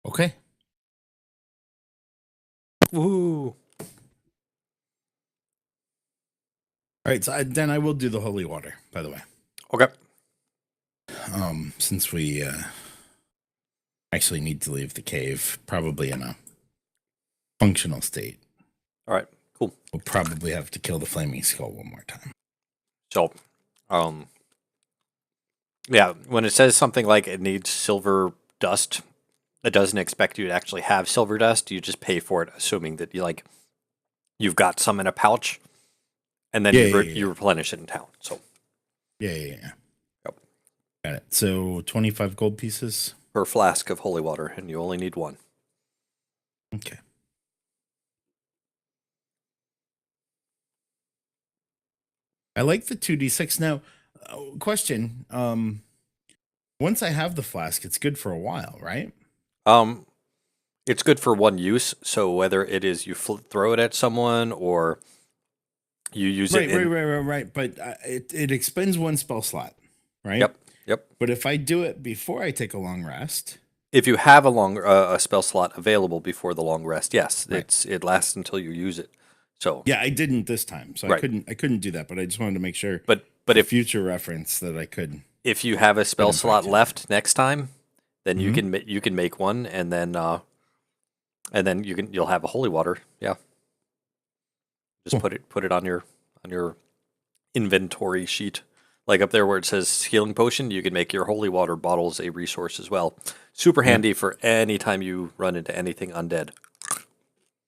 Okay. Woo! All right. So then I will do the holy water, by the way. Okay. Since we actually need to leave the cave, probably in a functional state. All right. Cool. We'll probably have to kill the flaming skull one more time. So, yeah, when it says something like it needs silver dust, it doesn't expect you to actually have silver dust. You just pay for it, assuming that you've got some in a pouch, and then you replenish it in town. So, yeah. Yep. Got it. So 25 gold pieces per flask of holy water, and you only need one. Okay. I like the 2d6. Now, question. Once I have the flask, it's good for a while, right? It's good for one use. So whether it is you throw it at someone or you use it. Right. But it expends one spell slot, right? Yep. But if I do it before I take a long rest, if you have a spell slot available before the long rest, yes, right. it lasts until you use it. So yeah, I didn't this time, so right. I couldn't do that. But I just wanted to make sure, but if future reference that I could. If you have a spell slot left next time, then you can make one, and then you'll have a holy water. Yeah, just put it on your inventory sheet, like up there where it says healing potion. You can make your holy water bottles a resource as well. Super handy for any time you run into anything undead.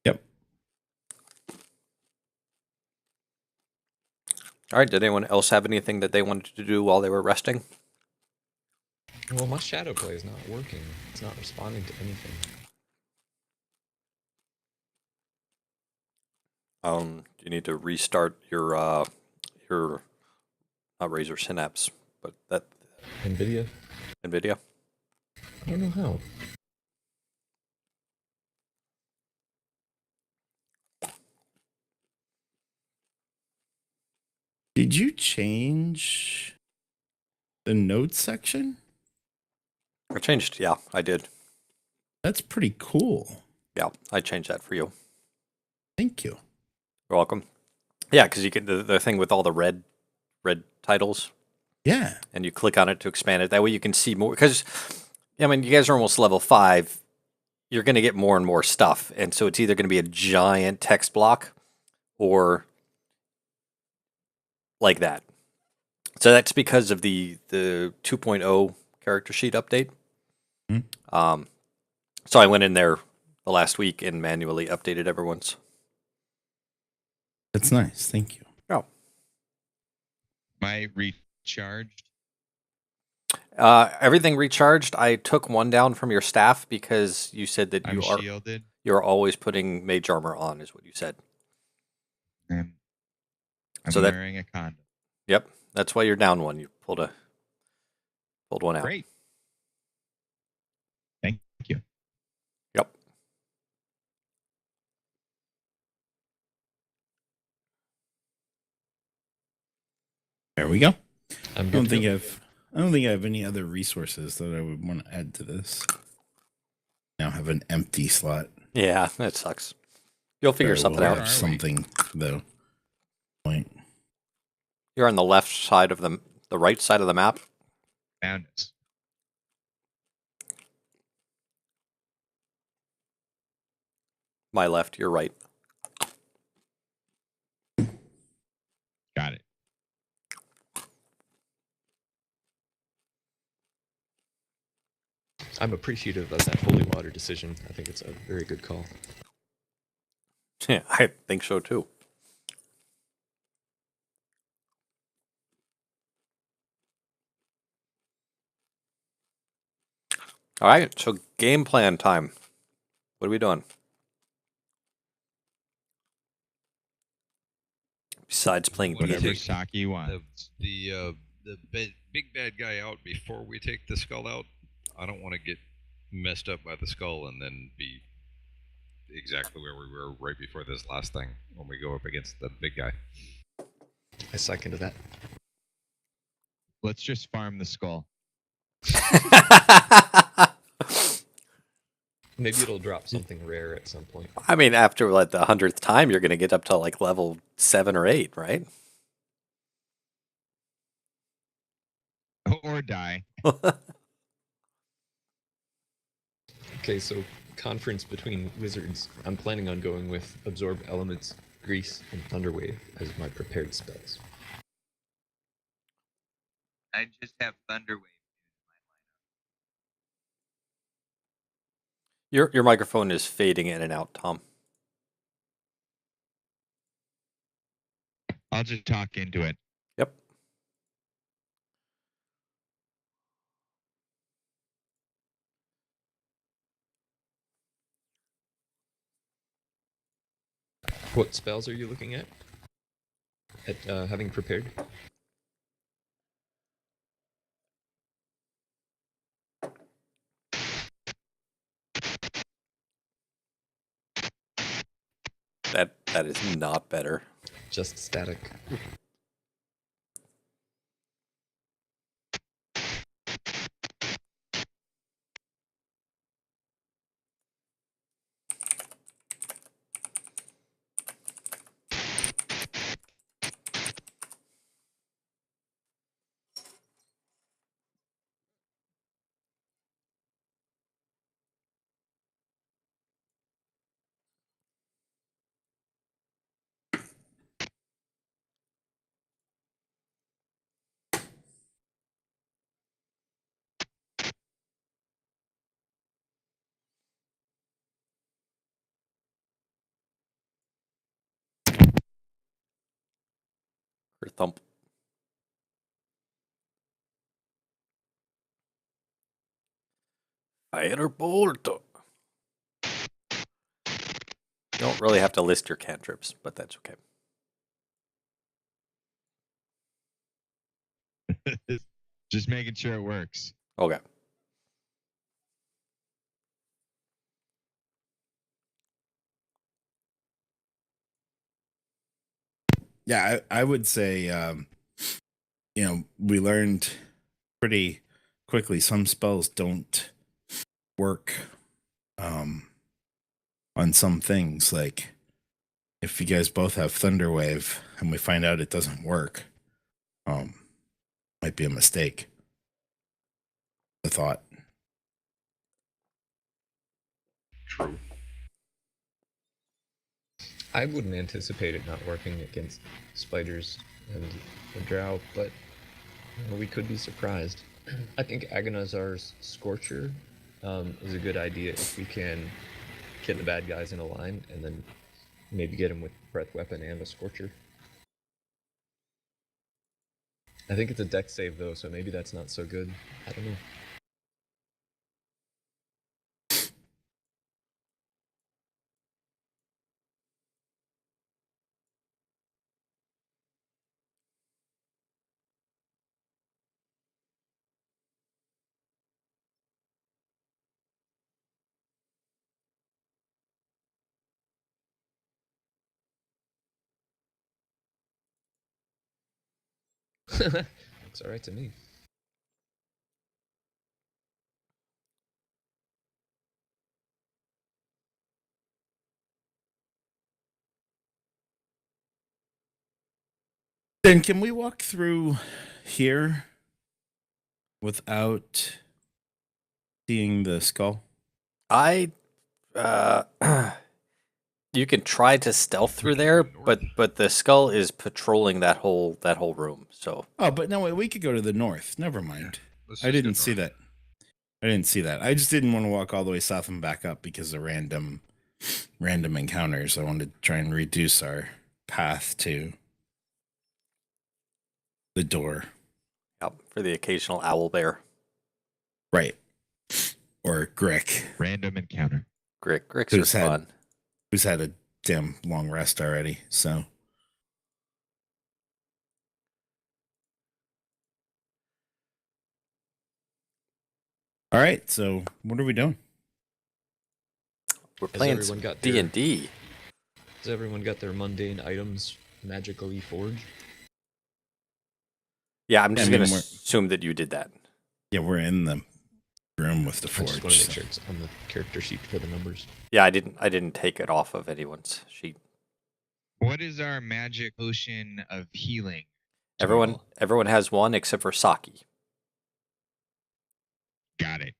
Yep. All right. Did anyone else have anything that they wanted to do while they were resting? Well, my shadow play is not working. It's not responding to anything. You need to restart your not Razer Synapse, but that NVIDIA. I don't know how. Did you change the notes section? I changed. Yeah, I did. That's pretty cool. Yeah, I changed that for you. Thank you. You're welcome. Yeah, because you get the thing with all the red titles. Yeah. And you click on it to expand it. That way you can see more. Because, I mean, you guys are almost level 5. You're going to get more and more stuff. And so it's either going to be a giant text block or like that. So that's because of the 2.0 character sheet update. Mm-hmm. So I went in there the last week and manually updated everyone's. That's nice. Thank you. Oh. Am I recharged? Everything recharged. I took one down from your staff because you said that I'm shielded. You're always putting mage armor on, is what you said. I'm wearing a condom. Yep, that's why you're down one. You pulled one out. Great. Thank you. Yep. There we go. I don't think I have any other resources that I would want to add to this. Now have an empty slot. Yeah, that sucks. You'll figure something out. Something though. Point. You're on the left side of the right side of the map. Found it. My left, your right. Got it. I'm appreciative of that holy water decision. I think it's a very good call. Yeah, I think so too. All right, so game plan time. What are we doing? Besides playing whatever Saki wants. The big bad guy out before we take the skull out. I don't want to get messed up by the skull and then be exactly where we were right before this last thing when we go up against the big guy. I second to that. Let's just farm the skull. Maybe it'll drop something rare at some point. I mean, after like the 100th time, you're going to get up to like level 7 or 8, right? Or die. Okay, so conference between wizards. I'm planning on going with Absorb Elements, Grease, and Thunderwave as my prepared spells. I just have Thunderwave. Your microphone is fading in and out, Tom. I'll just talk into it. Yep. What spells are you looking at having prepared? That is not better. Just static. Or thump. Firebolt. You don't really have to list your cantrips, but that's okay. Just making sure it works. Okay. Yeah, I would say, we learned pretty quickly some spells don't work on some things. Like, if you guys both have Thunderwave and we find out it doesn't work, might be a mistake. The thought. True. I wouldn't anticipate it not working against spiders and the drow, but we could be surprised. I think Agonizar's Scorcher is a good idea if we can get the bad guys in a line and then maybe get them with Breath Weapon and a Scorcher. I think it's a deck save though, so maybe that's not so good. I don't know. Looks alright to me. Then can we walk through here without seeing the skull? I you can try to stealth through there, but the skull is patrolling that whole room. So Oh, but no, we could go to the north. Never mind. Let's I just didn't get see north. that. I didn't see that. I just didn't want to walk all the way south and back up because of random encounters. I wanted to try and reduce our path to the door. yep, for the occasional owl bear. Right. Or Grick, Random encounter. Gricks Who's are had- fun. who's had a damn long rest already. So all right, so what are we doing? We're Has playing everyone got D their- and D. Has everyone got their mundane items magically forged? Yeah, I'm just I mean, gonna we're- assume that you did that. Yeah, we're in the room with the I forge. just want to make so- sure it's on the character sheet for the numbers. Yeah, I didn't take it off of anyone's sheet. What is our magic potion of healing? Everyone total? has one except for Saki. Got it.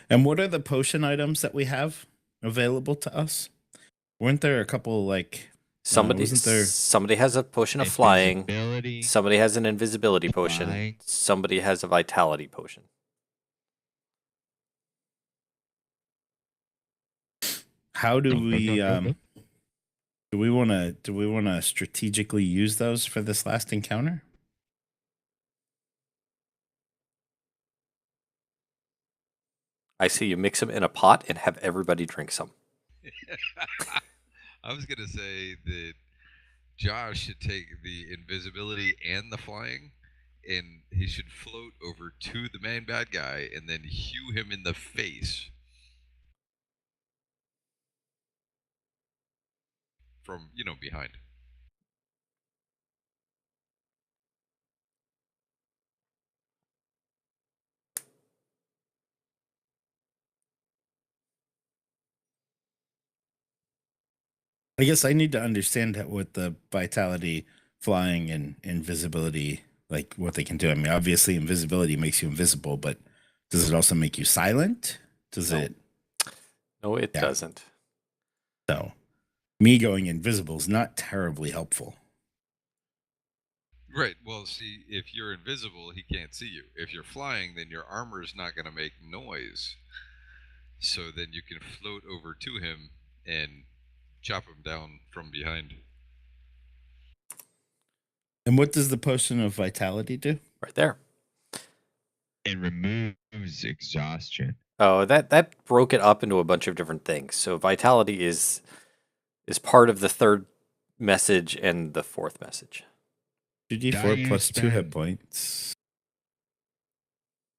And what are the potion items that we have available to us? Weren't there a couple like Somebody wasn't there? somebody has a potion of flying. Invisibility. Somebody has an invisibility potion. Flying. Somebody has a vitality potion. How do we do we want to strategically use those for this last encounter? I see you mix them in a pot and have everybody drink some. I was gonna say that Josh should take the invisibility and the flying, and he should float over to the main bad guy and then hew him in the face from behind. I guess I need to understand what the vitality, flying, and invisibility, like what they can do. I mean, obviously, invisibility makes you invisible, but does it also make you silent? Does No. it? No, it Yeah. doesn't. So, me going invisible is not terribly helpful. Right. Well, see, if you're invisible, he can't see you. If you're flying, then your armor is not going to make noise. So then you can float over to him and chop him down from behind. And what does the potion of vitality do? Right there. It removes exhaustion. Oh, that broke it up into a bunch of different things. So vitality is part of the third message and the fourth message. 2d4 Dire plus 2 spell. hit points.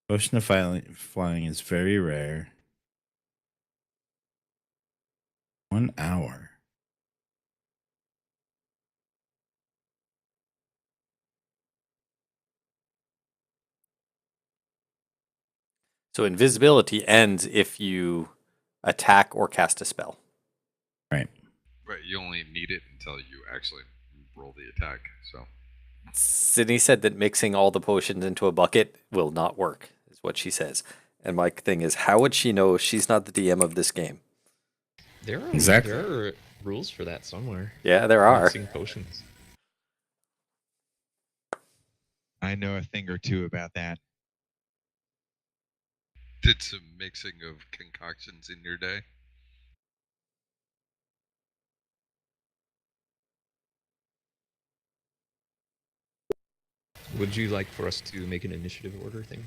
Potion of flying is very rare. 1 hour. So invisibility ends if you attack or cast a spell. Right. Right. You only need it until you actually roll the attack. So. Sydney said that mixing all the potions into a bucket will not work, is what she says. And my thing is, how would she know she's not the DM of this game? There are Exactly. there are rules for that somewhere. Yeah, there are. Mixing potions. I know a thing or two about that. Did some mixing of concoctions in your day? Would you like for us to make an initiative order thing?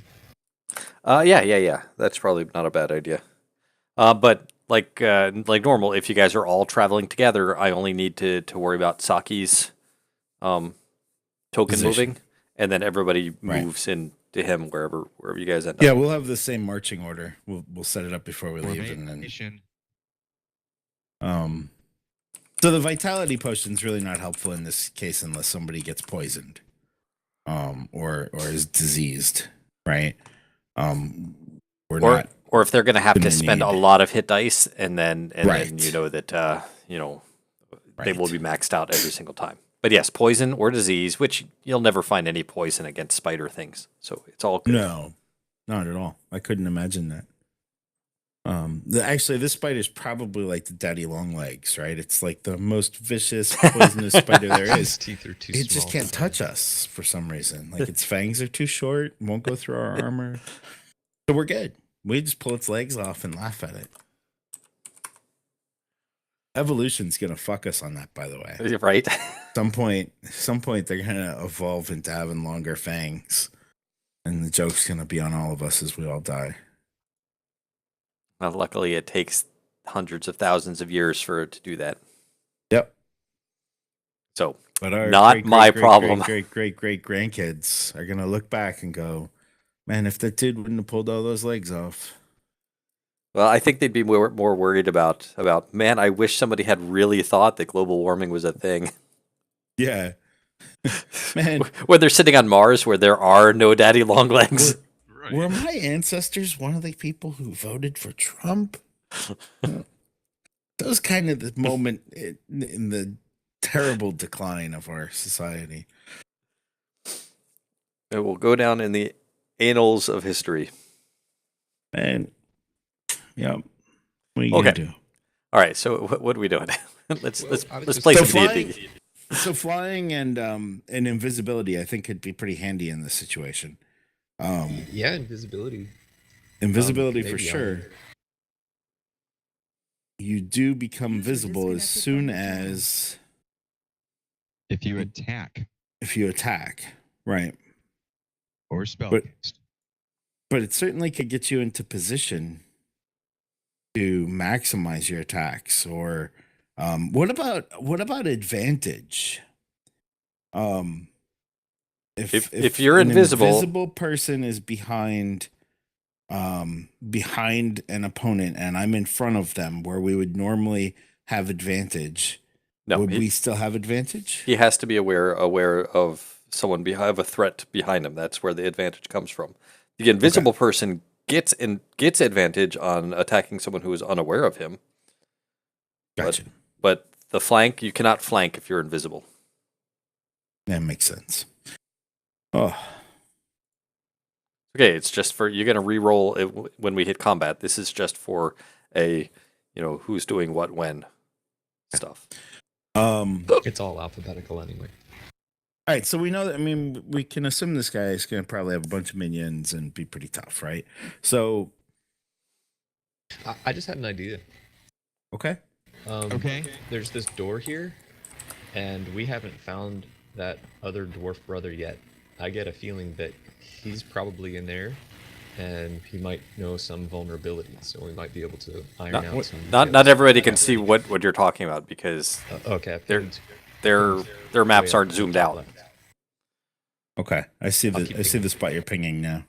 Yeah. That's probably not a bad idea. But like normal, if you guys are all traveling together, I only need to worry about Saki's token Position. moving, and then everybody Right. moves into him wherever you guys end up. Yeah, we'll have the same marching order. We'll set it up before we leave, and then Formation. so the vitality potion's really not helpful in this case unless somebody gets poisoned, or is diseased, right? We're not. Or if they're going to have to gonna spend a need- lot of hit dice, and then Right. you know that they will Right. be maxed out every single time. But yes, poison or disease, which you'll never find any poison against spider things, so it's all good. No, not at all. I couldn't imagine that. Actually, this spider's probably like the daddy long legs, right? It's like the most vicious, poisonous spider there His is. teeth are too It small. just can't touch us for some reason. Like its fangs are too short, won't go through our armor. So we're good. We just pull its legs off and laugh at it. Evolution's gonna fuck us on that, by the way. Right? Some point they're gonna evolve into having longer fangs. And the joke's gonna be on all of us as we all die. Well, luckily, it takes hundreds of thousands of years for it to do that. Yep. So, But our Not my problem. Great grandkids are gonna look back and go, man, if that dude wouldn't have pulled all those legs off. well, I think they'd be more worried about. Man, I wish somebody had really thought that global warming was a thing. Yeah. Man, When they're sitting on Mars, where there are no daddy long legs. Right. were my ancestors one of the people who voted for Trump? That was kind of the moment in the terrible decline of our society. It will go down in the annals of history. And yeah, what are you Okay. gonna do? All right. So what are we doing? let's Well, let's I was let's just- play So some flying, D&D. so flying and invisibility, I think, could be pretty handy in this situation. Yeah, invisibility. Invisibility for maybe sure. You do become User visible as disconnected soon from your channel. as If you attack if you attack, right? or spell But- cast. But it certainly could get you into position to maximize your attacks. Or what about advantage? If you're an invisible- invisible person is behind an opponent and I'm in front of them where we would normally have advantage, No, would we still have advantage? he has to be aware of someone have a threat behind him. That's where the advantage comes from. The invisible person gets advantage on attacking someone who is unaware of him. Gotcha. But the flank, you cannot flank if you're invisible. That makes sense. Oh, Okay, it's just for you're gonna re-roll it when we hit combat. This is just for a who's doing what when stuff. It's all alphabetical anyway. all right. So we know that. I mean, we can assume this guy is going to probably have a bunch of minions and be pretty tough, right? So I just had an idea. okay. Okay. There's this door here, and we haven't found that other dwarf brother yet. I get a feeling that he's probably in there, and he might know some vulnerabilities, so we might be able to iron out some. Not details. everybody can see what you're talking about because Okay. They're- their maps aren't zoomed out. Okay. I see I'll keep the pinging. spot you're pinging now.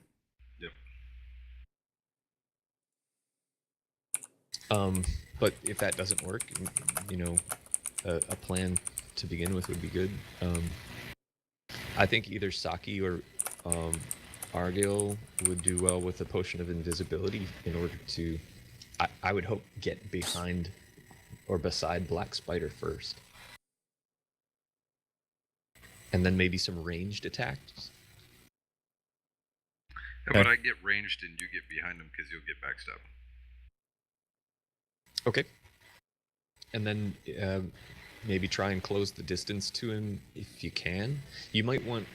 But if that doesn't work, a plan to begin with would be good. I think either Saki or Argyle would do well with a potion of invisibility in order to, I would hope, get behind or beside Black Spider first. And then maybe some ranged attacks. How about I get ranged and you get behind him because you'll get backstab. Okay. And then maybe try and close the distance to him if you can. You might want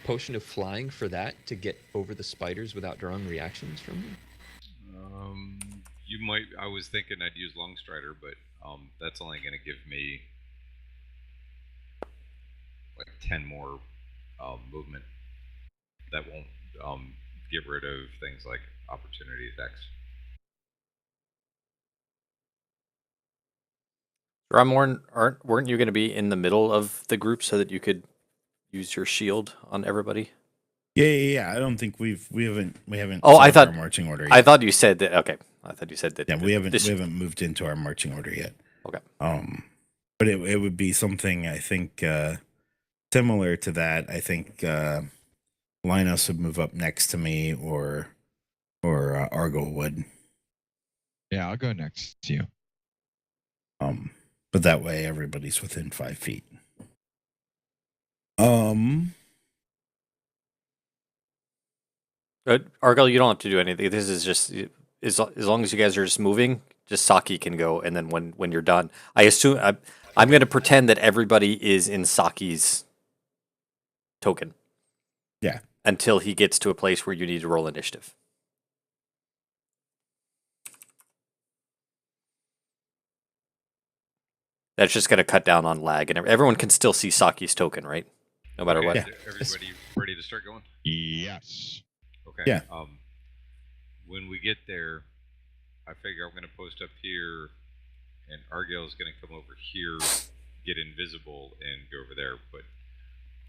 a potion of flying for that to get over the spiders without drawing reactions from them. You might. I was thinking I'd use Longstrider, but that's only going to give me like 10 more movement. That won't get rid of things like opportunity attacks. Ramorn, weren't you going to be in the middle of the group so that you could use your shield on everybody? Yeah. I don't think we haven't. Oh, set I up thought- our marching order. Yet. I thought you said that. Okay, I thought you said that. Yeah, we haven't this- moved into our marching order yet. Okay. But it would be something I think similar to that. I think Linus would move up next to me, or Argo would. Yeah, I'll go next to you. But that way everybody's within 5 feet. Argyle, you don't have to do anything. This is just as long as you guys are just moving, just Saki can go, and then when you're done, I assume I'm going to pretend that everybody is in Saki's token. Yeah. Until he gets to a place where you need to roll initiative. That's just going to cut down on lag, and everyone can still see Saki's token, right? No matter what. Yeah. Everybody ready to start going? Yes. Okay. Yeah. When we get there, I figure I'm going to post up here, and Argyle's going to come over here, get invisible, and go over there. But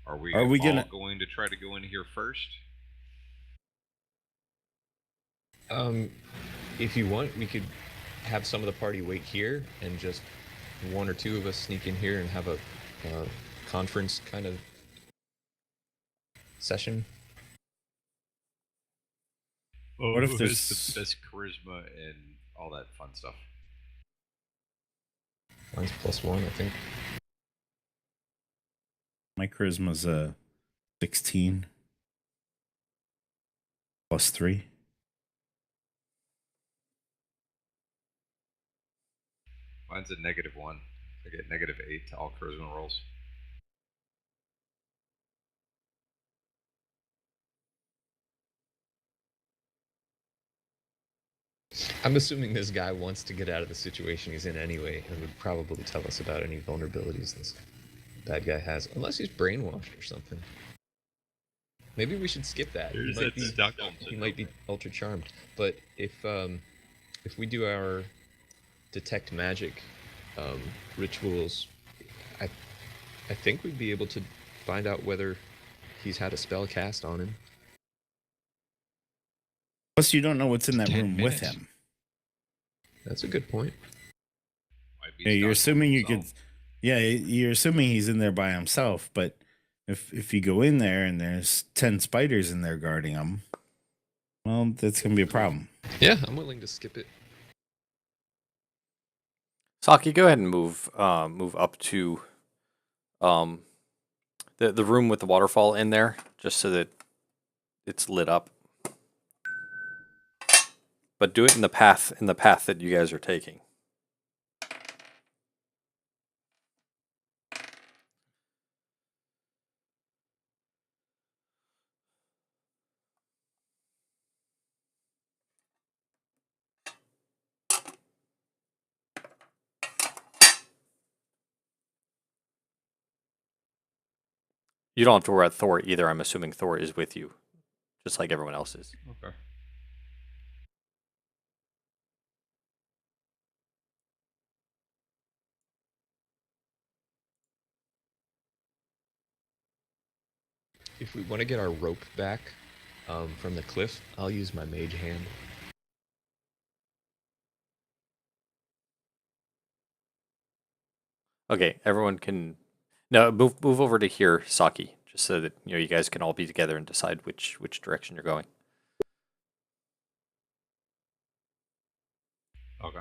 are we all going to try to go in here first? If you want, we could have some of the party wait here, and just one or two of us sneak in here and have a conference kind of session. Oh, What if who there's- has the best charisma and all that fun stuff? Mine's +1, I think. My charisma's a 16 +3. Mine's a -1. I get -8 to all charisma rolls. I'm assuming this guy wants to get out of the situation he's in anyway, and would probably tell us about any vulnerabilities this bad guy has, unless he's brainwashed or something. Maybe we should skip that. There's He might that be, Stockholm he might be ultra charmed. But if we do our detect magic rituals, I think we'd be able to find out whether he's had a spell cast on him. Plus, you don't know what's in that 10 room with minutes. him. That's a good point. Might be Yeah, you're Stockholm assuming you himself. could. Yeah, you're assuming he's in there by himself. But if you go in there and there's 10 spiders in there guarding him, well, that's gonna be a problem. Yeah, I'm willing to skip it. Saki, go ahead and move up to the room with the waterfall in there, just so that it's lit up. But do it in the path that you guys are taking. You don't have to worry about Thor either. I'm assuming Thor is with you, just like everyone else is. Okay. If we want to get our rope back from the cliff, I'll use my mage hand. Okay, everyone can move over to here, Saki, just so that you guys can all be together and decide which direction you're going. Okay.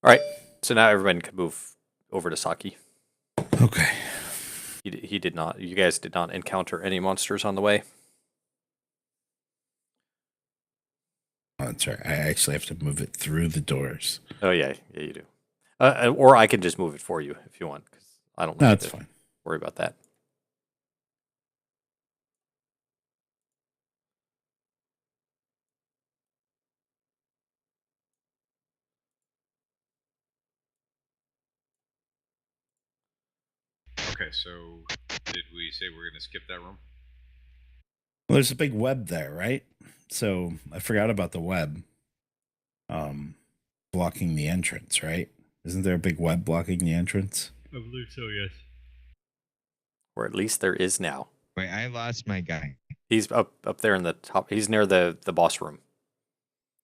All right, so now everyone can move over to Saki. Okay. He did not. You guys did not encounter any monsters on the way. Oh, that's right. I actually have to move it through the doors. Oh yeah, you do. Or I can just move it for you if you want, because I don't No, have that's to fine. worry about that. Okay, so did we say we're going to skip that room? Well, there's a big web there, right? So I forgot about the web. Blocking the entrance, right? Isn't there a big web blocking the entrance? I believe so, yes. Or at least there is now. Wait, I lost my guy. He's up there in the top. He's near the boss room.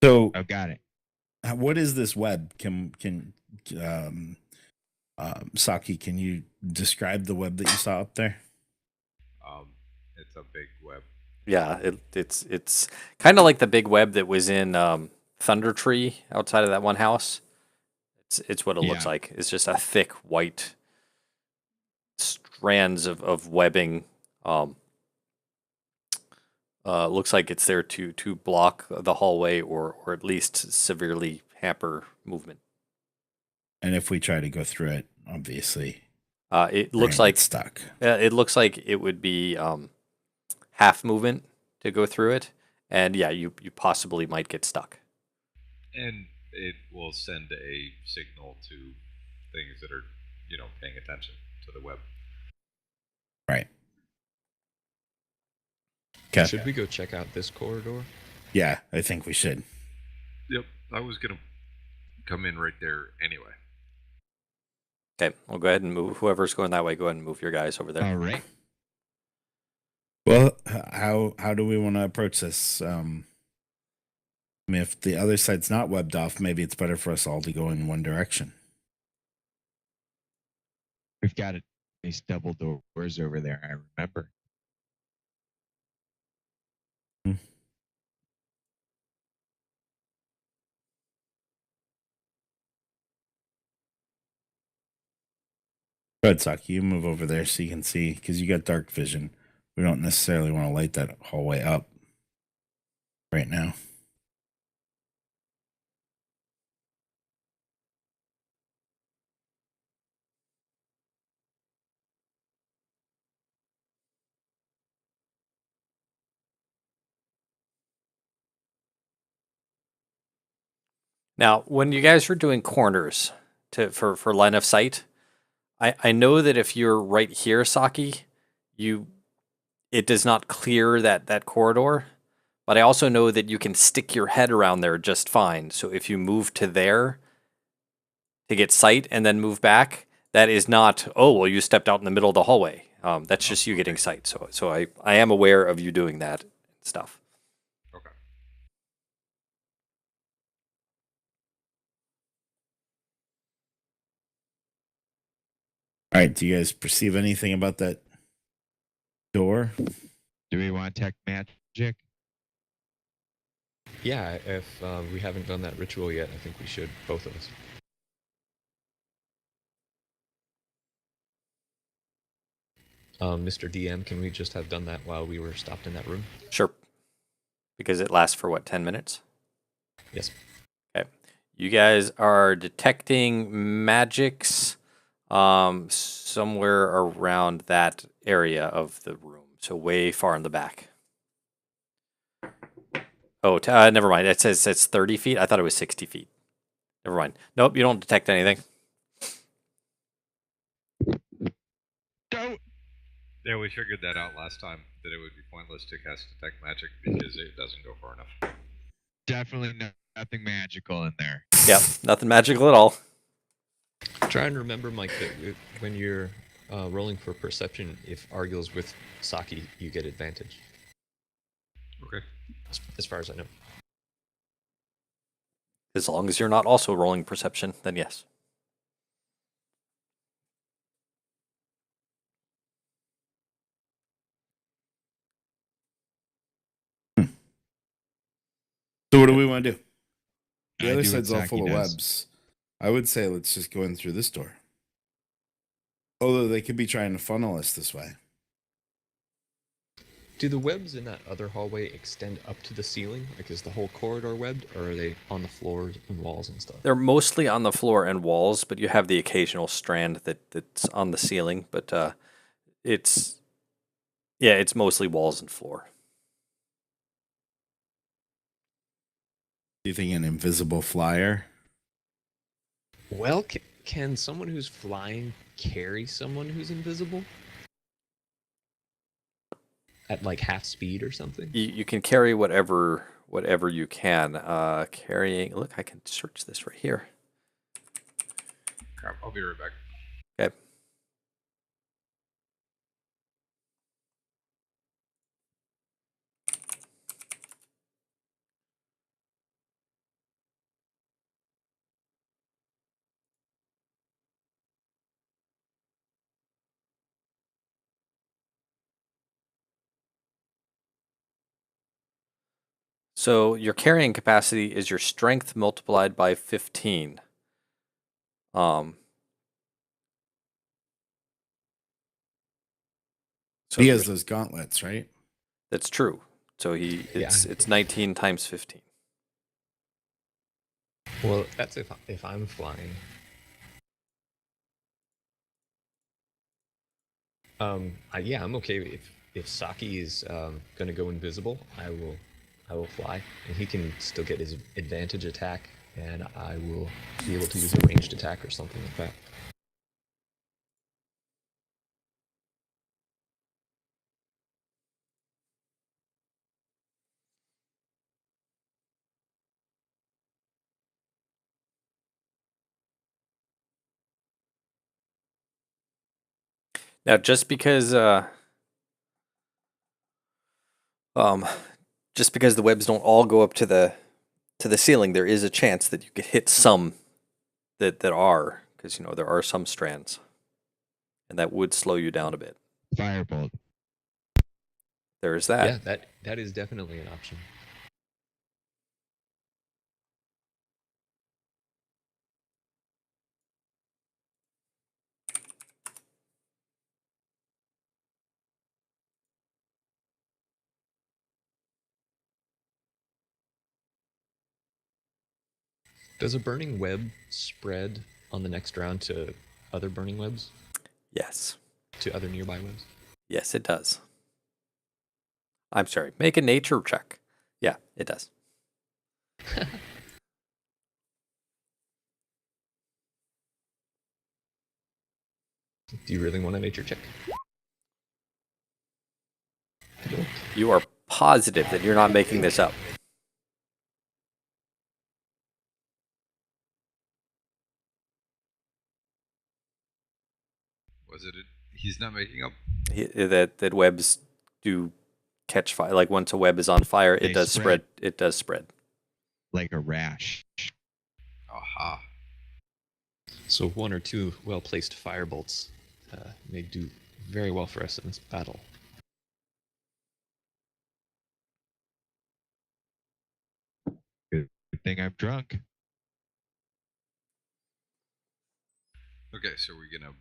So, Oh, got it. what is this web? Saki, can you describe the web that you saw up there? It's a big web. Yeah, it's kind of like the big web that was in Thunder Tree outside of that one house. It's what it looks Yeah. like. It's just a thick white strands of webbing. Looks like it's there to block the hallway or at least severely hamper movement. And if we try to go through it, obviously, It we're looks gonna like get stuck. it looks like it would be half movement to go through it, and yeah, you possibly might get stuck. And it will send a signal to things that are, paying attention to the web. Right. Okay. Should we go check out this corridor? Yeah, I think we should. Yep, I was going to come in right there anyway. Okay, we'll go ahead and move. Whoever's going that way, go ahead and move your guys over there. All right. Well, how do we want to approach this? I mean, if the other side's not webbed off, maybe it's better for us all to go in one direction. We've got it. These double doors over there. I remember. Go ahead, Saki, you move over there so you can see, because you got dark vision. We don't necessarily want to light that hallway up right now. Now, when you guys are doing corners for line of sight, I know that if you're right here, Saki, it does not clear that corridor. But I also know that you can stick your head around there just fine. So if you move to there to get sight and then move back, that is not, oh, well, you stepped out in the middle of the hallway. That's just you getting sight. So I am aware of you doing that stuff. Okay. All right, do you guys perceive anything about that door? Do we want tech magic? Yeah, if we haven't done that ritual yet, I think we should, both of us. Mr. DM, can we just have done that while we were stopped in that room? Sure. Because it lasts for what, 10 minutes? Yes. Okay. You guys are detecting magics somewhere around that area of the room. So way far in the back. Oh, never mind. It says it's 30 feet. I thought it was 60 feet. Never mind. Nope, you don't detect anything. Don't. Yeah, we figured that out last time, that it would be pointless to cast Detect Magic because it doesn't go far enough. Definitely nothing magical in there. Yep, nothing magical at all. Try and remember, Mike, that when you're rolling for perception, if Argyl's with Saki, you get advantage. Okay. As far as I know. As long as you're not also rolling perception, then yes. So what do we want to do? The I other do what side's all Saki full of does. webs. I would say let's just go in through this door. Although they could be trying to funnel us this way. Do the webs in that other hallway extend up to the ceiling? Like, is the whole corridor webbed, or are they on the floors and walls and stuff? They're mostly on the floor and walls, but you have the occasional strand that's on the ceiling. But it's mostly walls and floor. Do you think an invisible flyer? Well, can someone who's flying carry someone who's invisible? At like half speed or something? You can carry whatever you can. Carrying. Look, I can search this right here. Crap, I'll be right back. Okay. So your carrying capacity is your strength multiplied by 15. So He has those gauntlets, right? that's true. So it's 19 times 15. Well, that's if I'm flying. Yeah, I'm okay if Saki is gonna go invisible. I will fly, and he can still get his advantage attack, and I will be able to use a ranged attack or something like that. Now, just because Just because the webs don't all go up to the ceiling, there is a chance that you could hit some that are, because there are some strands, and that would slow you down a bit. Firebolt. There's that. Yeah, that is definitely an option. Does a burning web spread on the next round to other burning webs? Yes. To other nearby webs? Yes, it does. I'm sorry. Make a nature check. Yeah, it does. Do you really want a nature check? I don't. You are positive that you're not making this up. Was it? He's not making up. That webs do catch fire. Like once a web is on fire, it They does spread. spread. It does spread. Like a rash. Aha. So one or two well-placed firebolts may do very well for us in this battle. Good thing I'm drunk. Okay, so we're gonna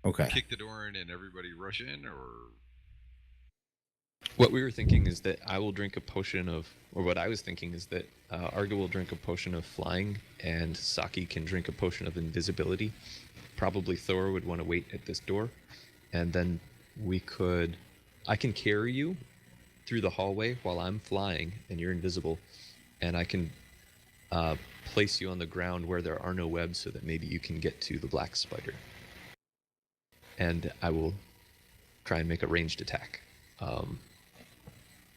Okay. kick the door in and everybody rush in, or What we were thinking is that I will drink a potion of, or what I was thinking is that Arga will drink a potion of flying, and Saki can drink a potion of invisibility. Probably Thor would want to wait at this door, and then I can carry you through the hallway while I'm flying and you're invisible, and I can place you on the ground where there are no webs so that maybe you can get to the black spider. And I will try and make a ranged attack.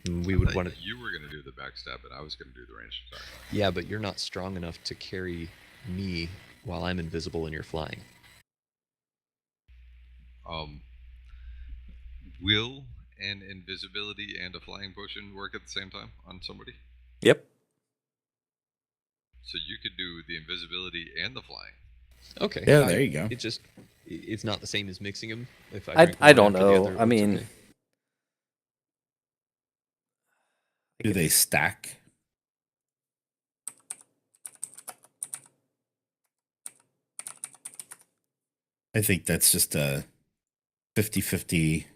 We would want to. You were gonna do the backstab, and I was gonna do the range attack. Yeah, but you're not strong enough to carry me while I'm invisible and you're flying. Will and invisibility and a flying potion work at the same time on somebody? Yep. So you could do the invisibility and the flying. Okay. Yeah, there you go. It's not the same as mixing them. If I drink one don't after the know. other, I it's mean, okay. Do they stack? I think that's just a 50-50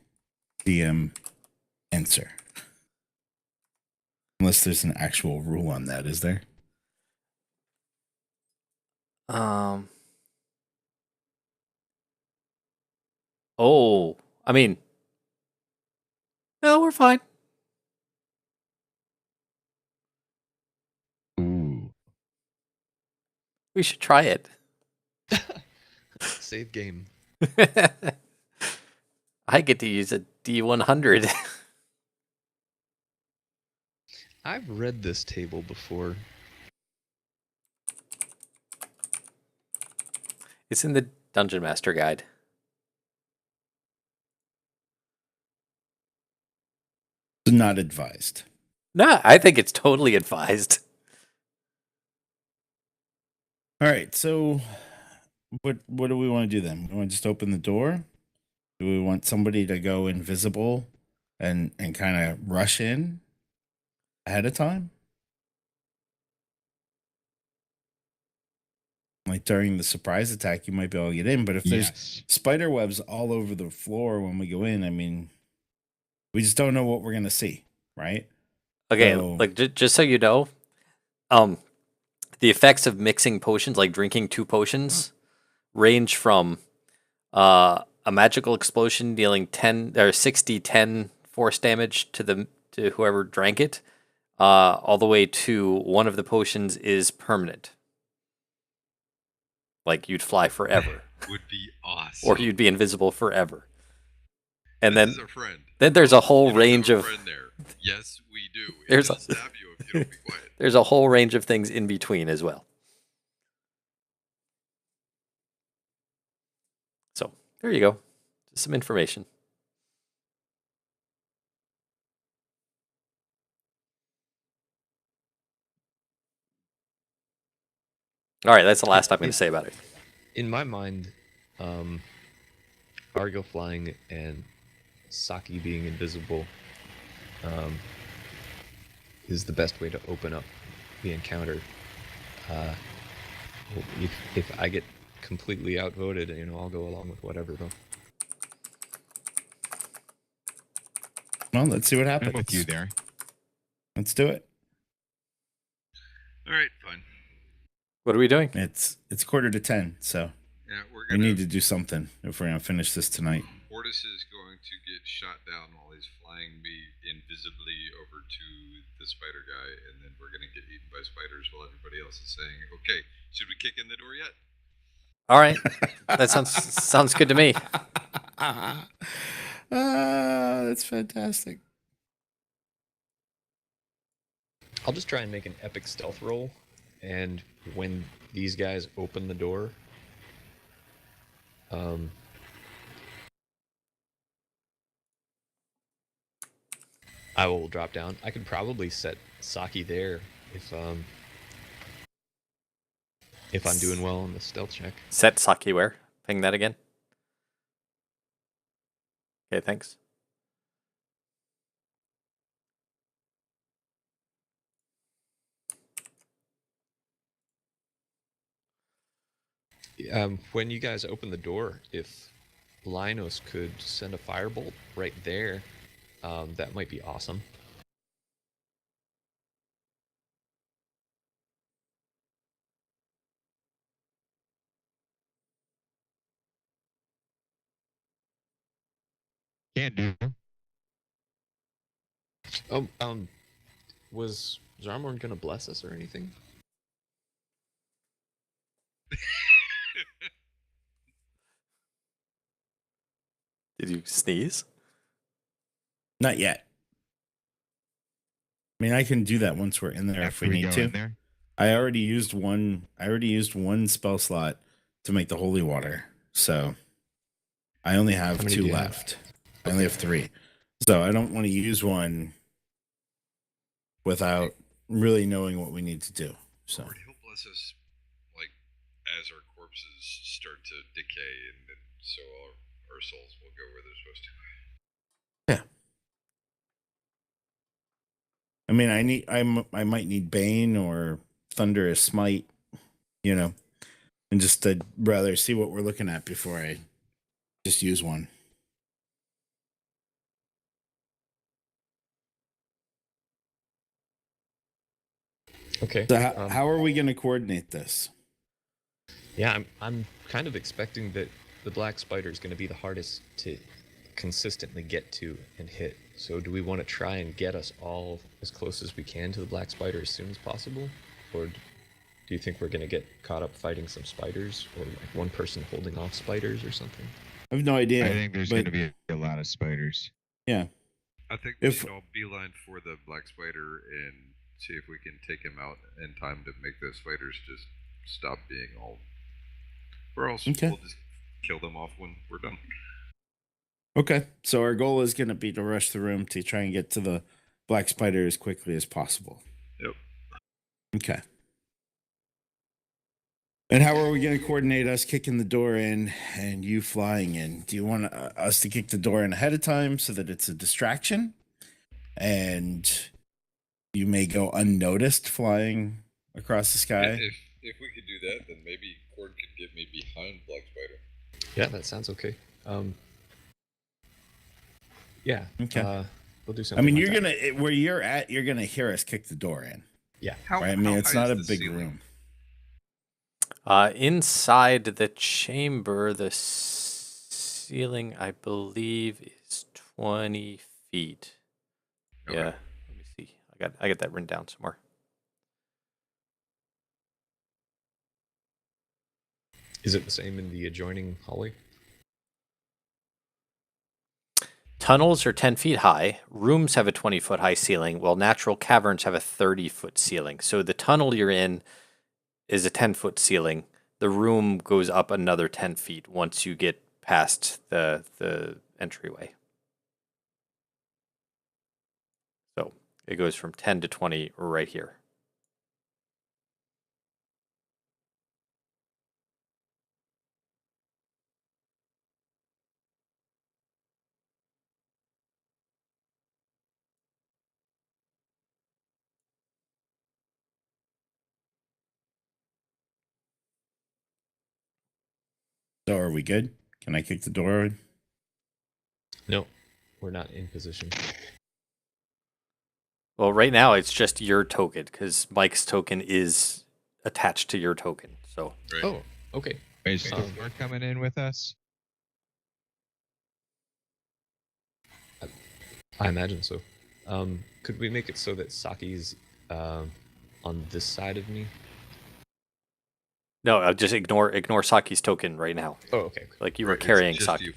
DM answer. Unless there's an actual rule on that, is there? Oh, I mean, no, we're fine. Ooh. We should try it. Save game. I get to use a D100. I've read this table before. It's in the Dungeon Master Guide. Not advised. No, I think it's totally advised. All right, so what do we want to do then? We want to just open the door? Do we want somebody to go invisible and kind of rush in ahead of time? Like during the surprise attack, you might be able to get in, but if there's Yes. spider webs all over the floor when we go in, I mean, we just don't know what we're gonna see, right? Okay, So- like just so you know, the effects of mixing potions, like drinking 2 potions, range from a magical explosion dealing 10 or 60-10 force damage to whoever drank it, all the way to one of the potions is permanent. Like you'd fly forever, Would be awesome. or you'd be invisible forever. And This then is a friend. then there's a whole You don't range have a of friend there. Yes, we do. There's It'll a- stab you if you don't be quiet. there's a whole range of things in between as well. So there you go, just some information. All right, that's the last I'm going to say about it. In my mind, Argo flying and Saki being invisible is the best way to open up the encounter. If I get completely outvoted, I'll go along with whatever though. Well, let's see what happens. I'm with you there. Let's do it. All right, fine. What are we doing? It's 9:45, so Yeah, we're we gonna. need to do something if we're gonna finish this tonight. Mortis is going to get shot down while he's flying me invisibly over to the spider guy, and then we're gonna get eaten by spiders while everybody else is saying, "Okay, should we kick in the door yet?" All right, that sounds good to me. That's fantastic. I'll just try and make an epic stealth roll, and when these guys open the door, I will drop down. I could probably set Saki there if I'm doing well on the stealth check. Set Saki where? Ping that again. Okay, thanks. When you guys open the door, if Linus could send a firebolt right there, that might be awesome. Can't do. Oh, was Zarmorn gonna bless us or anything? Did you sneeze? Not yet. I mean, I can do that once we're in there if After we we need go to. in there. I already used one spell slot to make the holy water, so I only have How many 2 do you have? left. I only have 3, so I don't want to use one without really knowing what we need to do. So Lord, he'll bless us, like as our corpses start to decay, and then so our souls will go where they're supposed to. yeah, I mean, I might need Bane or Thunderous Smite, and just I'd rather see what we're looking at before I just use one. Okay. So how are we going to coordinate this? Yeah, I'm kind of expecting that the black spider is going to be the hardest to consistently get to and hit. So do we want to try and get us all as close as we can to the black spider as soon as possible? Or do you think we're going to get caught up fighting some spiders, or like one person holding off spiders or something? I have no idea. I think there's but- going to be a lot of spiders. Yeah. I think we If- should all beeline for the black spider and see if we can take him out in time to make those spiders just stop being all. Or else Okay. we'll just kill them off when we're done. Okay. So our goal is going to be to rush the room to try and get to the black spider as quickly as possible. Yep. Okay. And how are we going to coordinate us kicking the door in and you flying in? Do you want us to kick the door in ahead of time so that it's a distraction? And you may go unnoticed flying across the sky? If we could do that, then maybe Cord could get me behind Black Spider. Yeah, that sounds okay. Yeah. Okay. We'll do I something. mean, like you're that. going to, where you're at, you're going to hear us kick the door in. Yeah. Right? I mean, it's not a big room. Inside the chamber, the ceiling, I believe, is 20 feet. Okay. Yeah. Let me see. I got that written down somewhere. Is it the same in the adjoining hallway? Tunnels are 10 feet high. Rooms have a 20-foot high ceiling, while natural caverns have a 30-foot ceiling. So the tunnel you're in is a 10-foot ceiling. The room goes up another 10 feet once you get past the entryway. So it goes from 10 to 20 right here. So are we good? Can I kick the door in? No, we're not in position. Well, right now it's just your token because Mike's token is attached to your token. So Right. Oh, okay. Is Stormborn coming in with us? I imagine so. Could we make it so that Saki's on this side of me? no, just ignore Saki's token right now. Oh, okay. Like you Right, were it's carrying just Saki. you.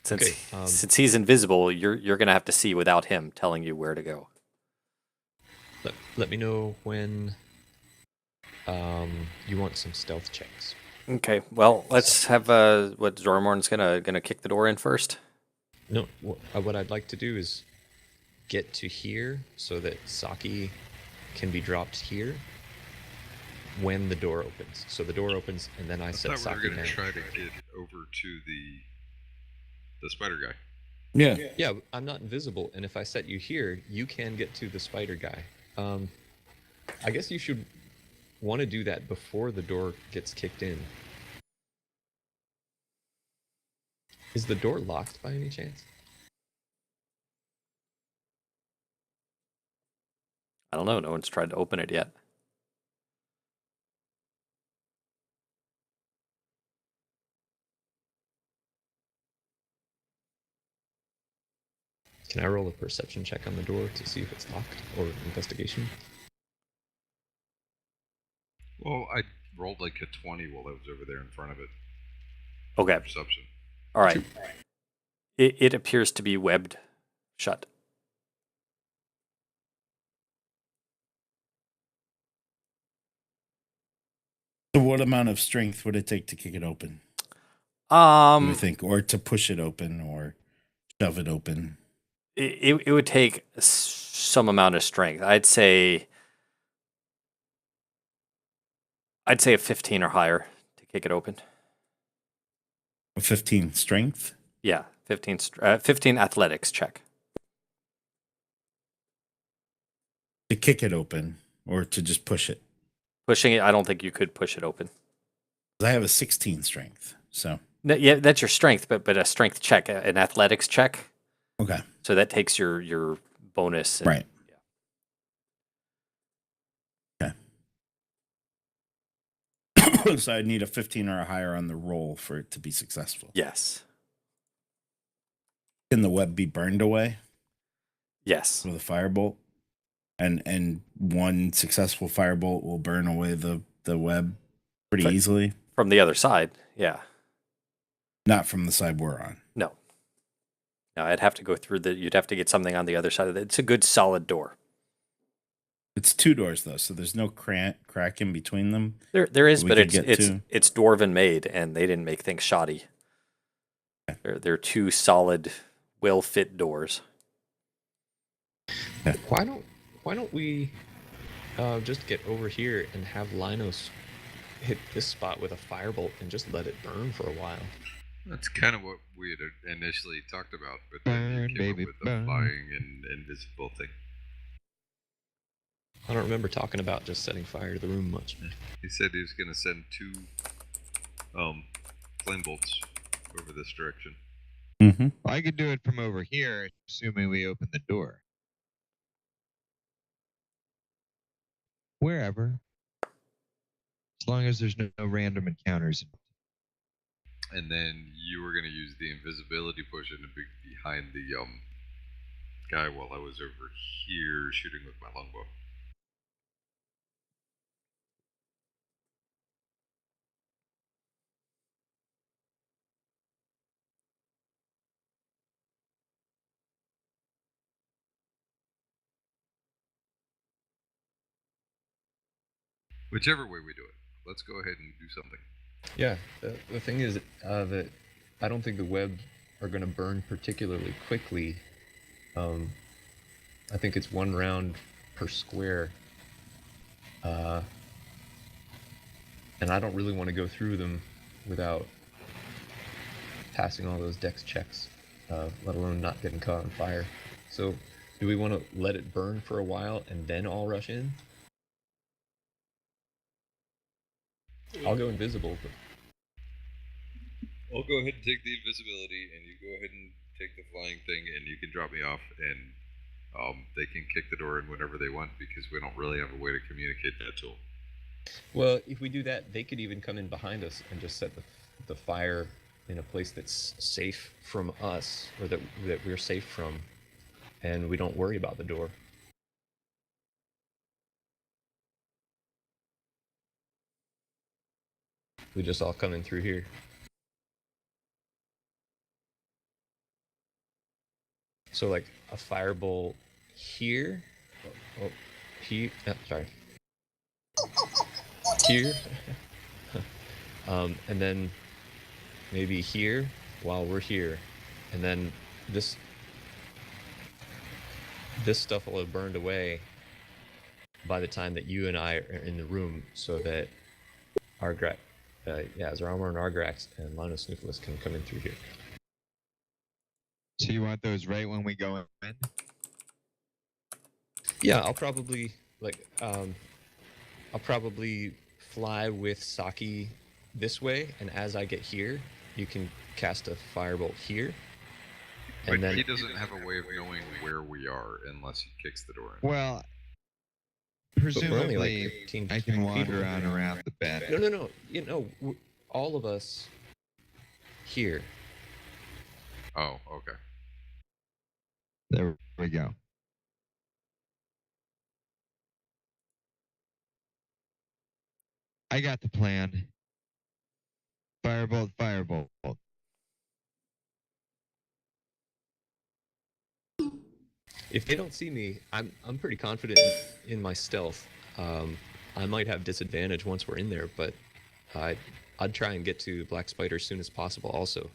Since Okay, since he's invisible, you're gonna have to see without him telling you where to go. Let me know when you want some stealth checks. Okay. Well, let's have what Zormorn's gonna kick the door in first. No, what I'd like to do is get to here so that Saki can be dropped here when the door opens. So the door opens, and then I I set thought we Saki were going down. to try to get over to the spider guy. Yeah. Yeah, I'm not invisible, and if I set you here, you can get to the spider guy. I guess you should want to do that before the door gets kicked in. Is the door locked by any chance? I don't know. No one's tried to open it yet. Can I roll a perception check on the door to see if it's locked, or investigation? Well, I rolled like a 20 while I was over there in front of it. Okay. Perception. All right. It appears to be webbed shut. So what amount of strength would it take to kick it open? Do you think, or to push it open, or shove it open? It would take some amount of strength. I'd say a 15 or higher to kick it open. A 15 strength? Yeah, 15 athletics check. To kick it open, or to just push it? Pushing it, I don't think you could push it open. 'Cause I have a 16 strength, so. No, yeah, that's your strength, but a strength check, an athletics check. Okay. So that takes your bonus. And, Right. Yeah. Okay. So I'd need a 15 or a higher on the roll for it to be successful. Yes. Can the web be burned away Yes. with a firebolt? And one successful firebolt will burn away the web pretty But- easily? From the other side, yeah. Not from the side we're on. No. No, I'd have to go through you'd have to get something on the other side of it. It's a good solid door. It's 2 doors though, so there's no crack in between them. There is, we but could get to. it's dwarven made, and they didn't make things shoddy. They're 2 solid, well fit doors. Why don't we just get over here and have Linos hit this spot with a firebolt and just let it burn for a while? That's kind of what we had initially talked about, but then Burn, you came baby, up with the burn. flying and invisible thing. I don't remember talking about just setting fire to the room much. He said he was going to send 2 flame bolts over this direction. Mm-hmm. I could do it from over here, assuming we open the door. Wherever. As long as there's no random encounters. And then you were going to use the invisibility potion to be behind the guy while I was over here shooting with my longbow. Whichever way we do it, let's go ahead and do something. Yeah, the thing is that I don't think the web are going to burn particularly quickly. I think it's 1 round per square. And I don't really want to go through them without passing all those dex checks, let alone not getting caught on fire. So, do we want to let it burn for a while and then all rush in? I'll go invisible, but I'll go ahead and take the invisibility, and you go ahead and take the flying thing, and you can drop me off, and they can kick the door in whenever they want because we don't really have a way to communicate that to them. Well, if we do that, they could even come in behind us and just set the fire in a place that's safe from us, or that we're safe from, and we don't worry about the door. We just all come in through here. So like a firebolt here. Oh, here. Sorry. Here. And then maybe here while we're here, and then this stuff will have burned away by the time that you and I are in the room, so that Zararmor and Argrax and Linus Nucleus can come in through here. So you want those right when we go in? Yeah, I'll probably fly with Saki this way, and as I get here, you can cast a firebolt here. But And then he doesn't have a way of knowing where we are unless he kicks the door in. Well, but we're only like presumably 15 I can wander people. around the bed. No. All of us here. Oh, okay. There we go. I got the plan. Firebolt, firebolt. If they don't see me, I'm pretty confident in my stealth. I might have disadvantage once we're in there, but I'd try and get to Black Spider as soon as possible. Also,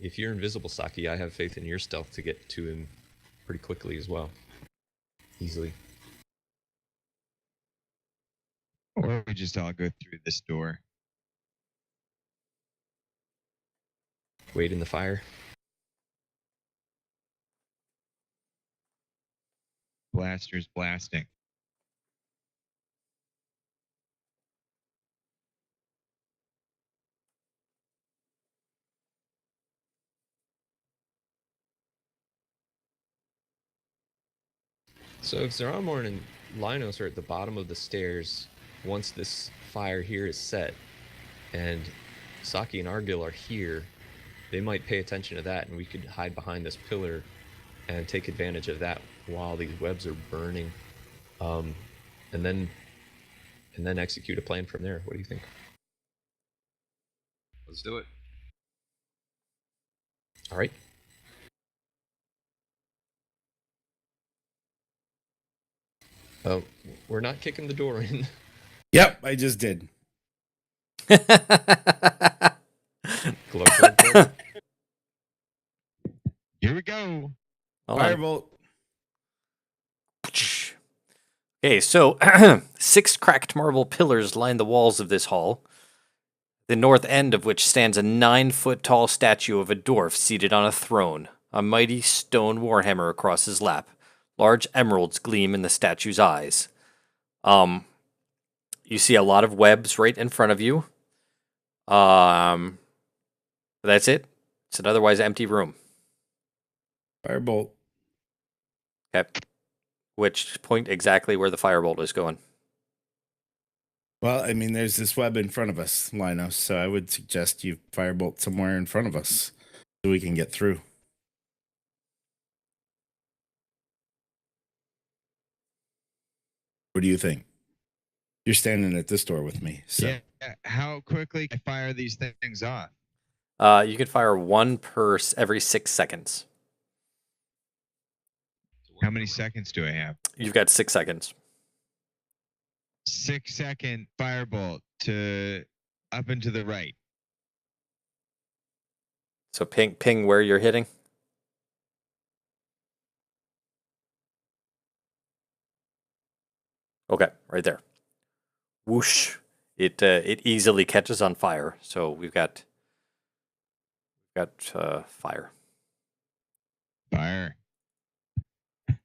if you're invisible, Saki, I have faith in your stealth to get to him pretty quickly as well, easily. Or we just all go through this door. Wait in the fire. Blasters blasting. So if Zararmor and Linos are at the bottom of the stairs, once this fire here is set, and Saki and Argil are here, they might pay attention to that, and we could hide behind this pillar and take advantage of that while these webs are burning, and then execute a plan from there. What do you think? Let's do it. All right. We're not kicking the door in. Yep, I just did. Glug, glug, glug. Here we go. Hold on. Firebolt. Okay, so 6 cracked marble pillars line the walls of this hall, the north end of which stands a 9-foot-tall statue of a dwarf seated on a throne, a mighty stone warhammer across his lap. Large emeralds gleam in the statue's eyes. You see a lot of webs right in front of you. That's it. It's an otherwise empty room. Firebolt. Okay. Which point exactly where the firebolt is going? Well, I mean, there's this web in front of us, Linus, so I would suggest you firebolt somewhere in front of us so we can get through. What do you think? You're standing at this door with me. So. Yeah. How quickly can I fire these things off? You can fire one per every 6 seconds. How many seconds do I have? You've got 6 seconds. 6-second firebolt to up and to the right. So ping where you're hitting. Okay, right there. Whoosh! It easily catches on fire. So we've got fire. Fire.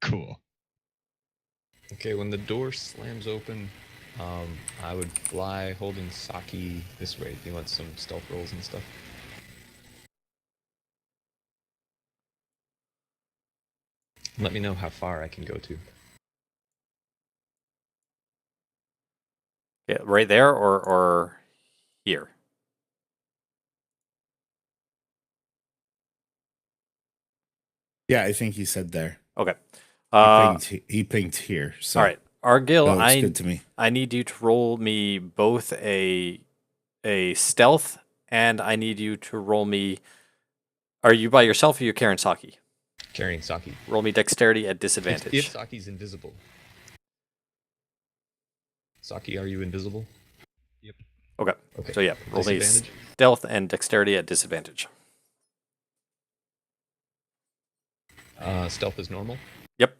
Cool. Okay, when the door slams open I would fly holding Saki this way if you want some stealth rolls and stuff. Let me know how far I can go to. Yeah, right there or here. Yeah, I think he said there. Okay. He pinged here. So All right, Argil, that looks good to me. I need you to roll me both a stealth, and I need you to roll me. Are you by yourself or are you carrying Saki? Carrying Saki. Roll me dexterity at disadvantage. If Saki's invisible. Saki, are you invisible? Yep. Okay. So yeah, roll me Disadvantage? stealth and dexterity at disadvantage. Stealth is normal. Yep.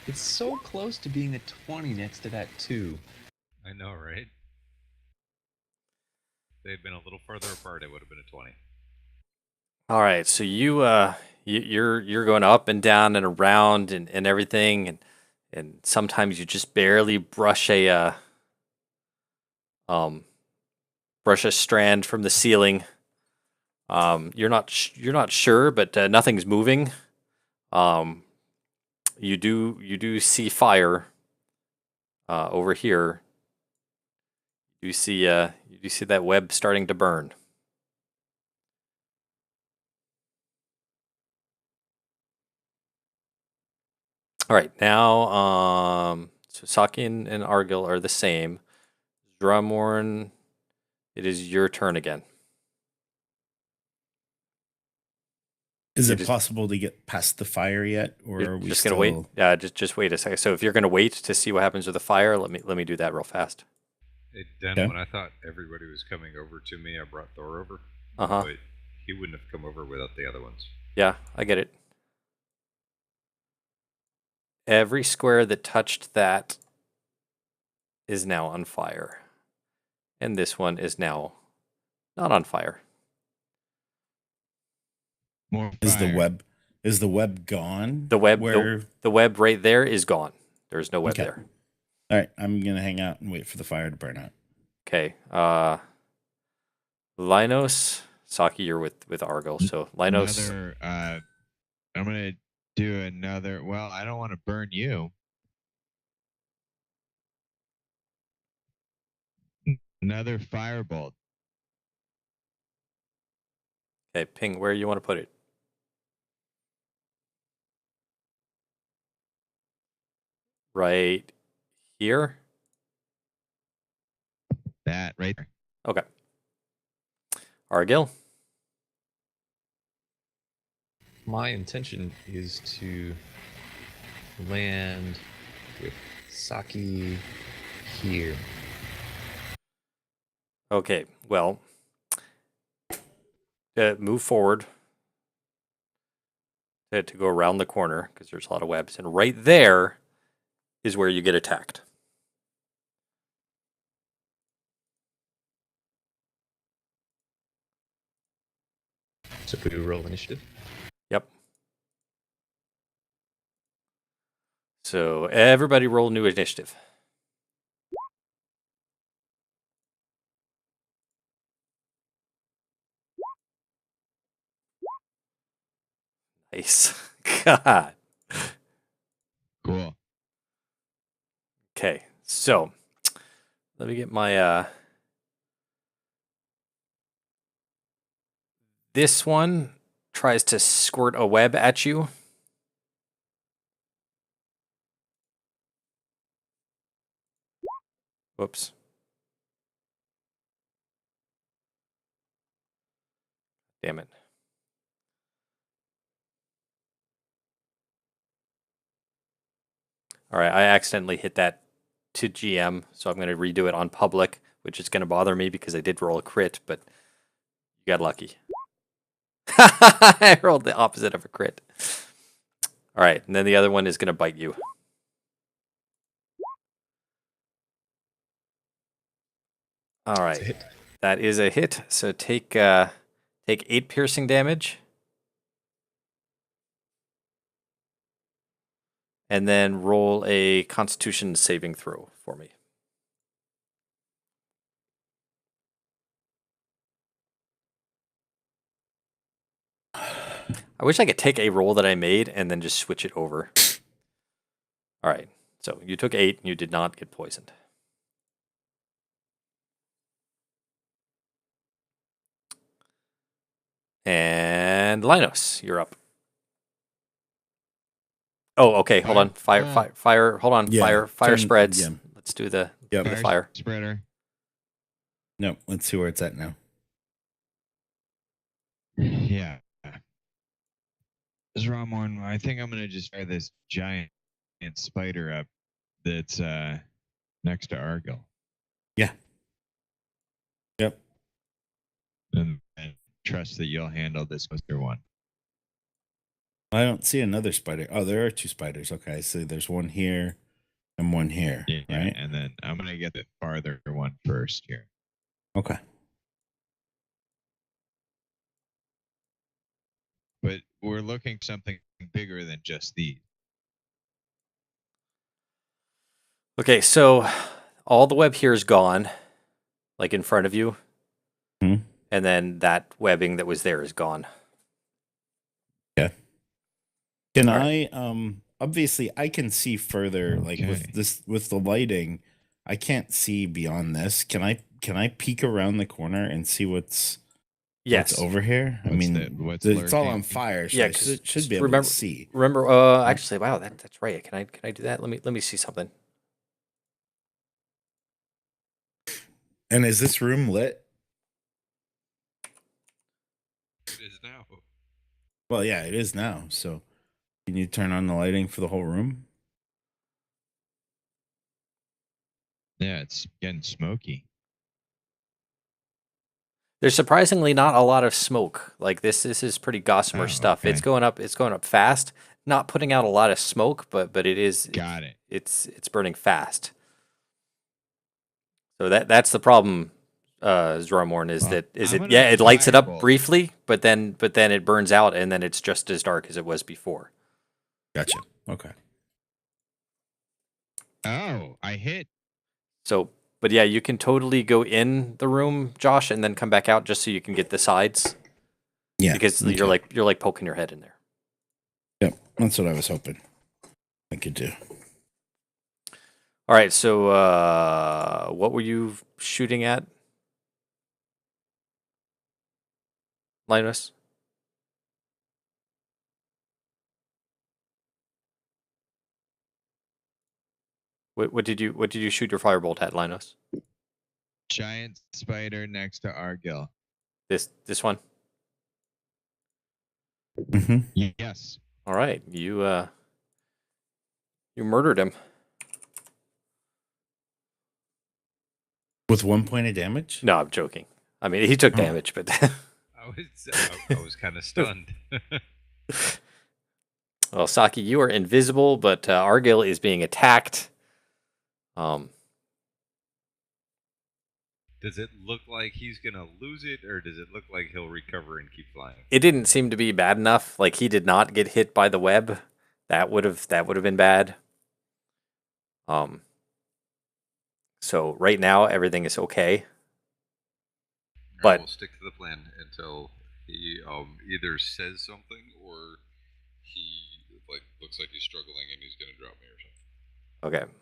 It's so close to being a 20 next to that 2. I know, right? If they had been a little further apart, it would have been a 20. All right, so you're going up and down and around and everything, and sometimes you just barely brush a strand from the ceiling. You're not sure, but nothing's moving. You do see fire over here. You see that web starting to burn. All right, now so Saki and Argil are the same. Drumorn, it is your turn again. Is it possible to get past the fire yet, or You're are we just still... gonna wait? Yeah, just wait a second. So if you're gonna wait to see what happens with the fire, let me do that real fast. Den, Okay. when I thought everybody was coming over to me, I brought Thor over. Uh-huh. But he wouldn't have come over without the other ones. Yeah, I get it. Every square that touched that is now on fire. And this one is now not on fire. More Is the fire. web gone? The web Where... the web right there is gone. There's no web Okay. there. All right, I'm gonna hang out and wait for the fire to burn out. Okay. Linos, Saki, you're with Argil. So Linos, Another, I'm gonna do another. Well, I don't want to burn you. Another firebolt. okay, ping where you want to put it. Right here. That right there. Okay. Argil. My intention is to land with Saki here. Okay. Well, move forward to go around the corner because there's a lot of webs, and right there is where you get attacked. So we do roll initiative. Yep. So everybody roll new initiative. Nice. God. Cool. Okay. So let me get my this one tries to squirt a web at you. Whoops. Damn it. All right, I accidentally hit that to GM, so I'm going to redo it on public, which is going to bother me because I did roll a crit, but you got lucky. I rolled the opposite of a crit. All right, and then the other one is going to bite you. All It's a right, hit. that is a hit. So take 8 piercing damage, and then roll a Constitution saving throw for me. I wish I could take a roll that I made and then just switch it over. All right, so you took 8, and you did not get poisoned. And Linus, you're up. Oh, okay. Hold on. Fire. Hold on. Yeah, Fire turn- spreads. yeah. Let's do the Yep. the fire. Spreader. No, let's see where it's at now. Yeah. Zramorn, I think I'm gonna just fire this giant spider up that's next to Argyle. Yeah. Yep. And trust that you'll handle this other one. I don't see another spider. Oh, there are 2 spiders. Okay, so there's one here and one here, Yeah, right? and then I'm gonna get the farther one first here. Okay. But we're looking something bigger than just these. Okay, so all the web here is gone, like in front of you, Mhm. and then that webbing that was there is gone. Can All I obviously I can see further like Okay. with the lighting, I can't see beyond this. Can I peek around the corner and see what's Yes. over here? I What's mean, that- what's it's all on lurking? fire, so Yeah, I 'cause should be able remember- to see. Remember, actually, wow, that's right. Can I do that? Let me see something. And is this room lit? It is now. Well, yeah, it is now. So can you turn on the lighting for the whole room? Yeah, it's getting smoky. There's surprisingly not a lot of smoke. Like this is pretty gossamer Oh, stuff. It's okay. going up fast. Not putting out a lot of smoke, but it is Got it. it's burning fast. So that's the problem, Zoramorn, is Well, that is I'm it gonna yeah, it lights it up firebolt. briefly, but then it burns out and then it's just as dark as it was before. Gotcha. Okay. Oh, I hit. So but yeah, you can totally go in the room, Josh, and then come back out just so you can get the sides. Yeah. Because okay. you're like poking your head in there. Yep. That's what I was hoping I could do. All right, so what were you shooting at, Linus? What did you shoot your firebolt at, Linus? Giant spider next to Argyle. This one. Mm-hmm. Yes. All right, you murdered him. With 1 point of damage? No, I'm joking. I mean, he took Oh. damage, but I was kind of stunned. well, Saki, you are invisible, but Argyle is being attacked. Does it look like he's gonna lose it, or does it look like he'll recover and keep flying? It didn't seem to be bad enough. Like he did not get hit by the web. That would have been bad. So right now everything is okay. But- We'll stick to the plan until he either says something or he looks like he's struggling and he's gonna drop me or something. Okay.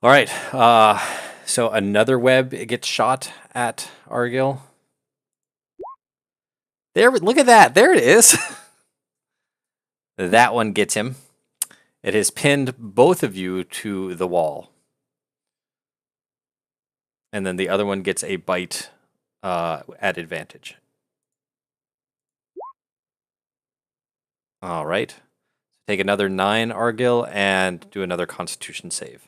All right. So another web gets shot at Argyle. There, look at that. There it is. That one gets him. It has pinned both of you to the wall. And then the other one gets a bite at advantage. All right. Take another 9, Argyle, and do another Constitution save.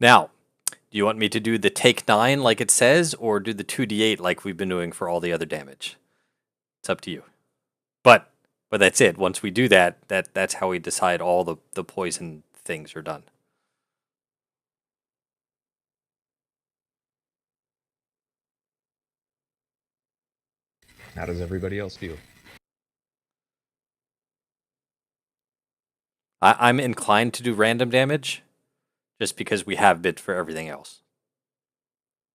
Now, Do you want me to do the take 9 like it says, or do the 2d8 like we've been doing for all the other damage? It's up to you. But that's it. Once we do that's how we decide all the poison things are done. How does everybody else feel? I'm inclined to do random damage, just because we have bit for everything else.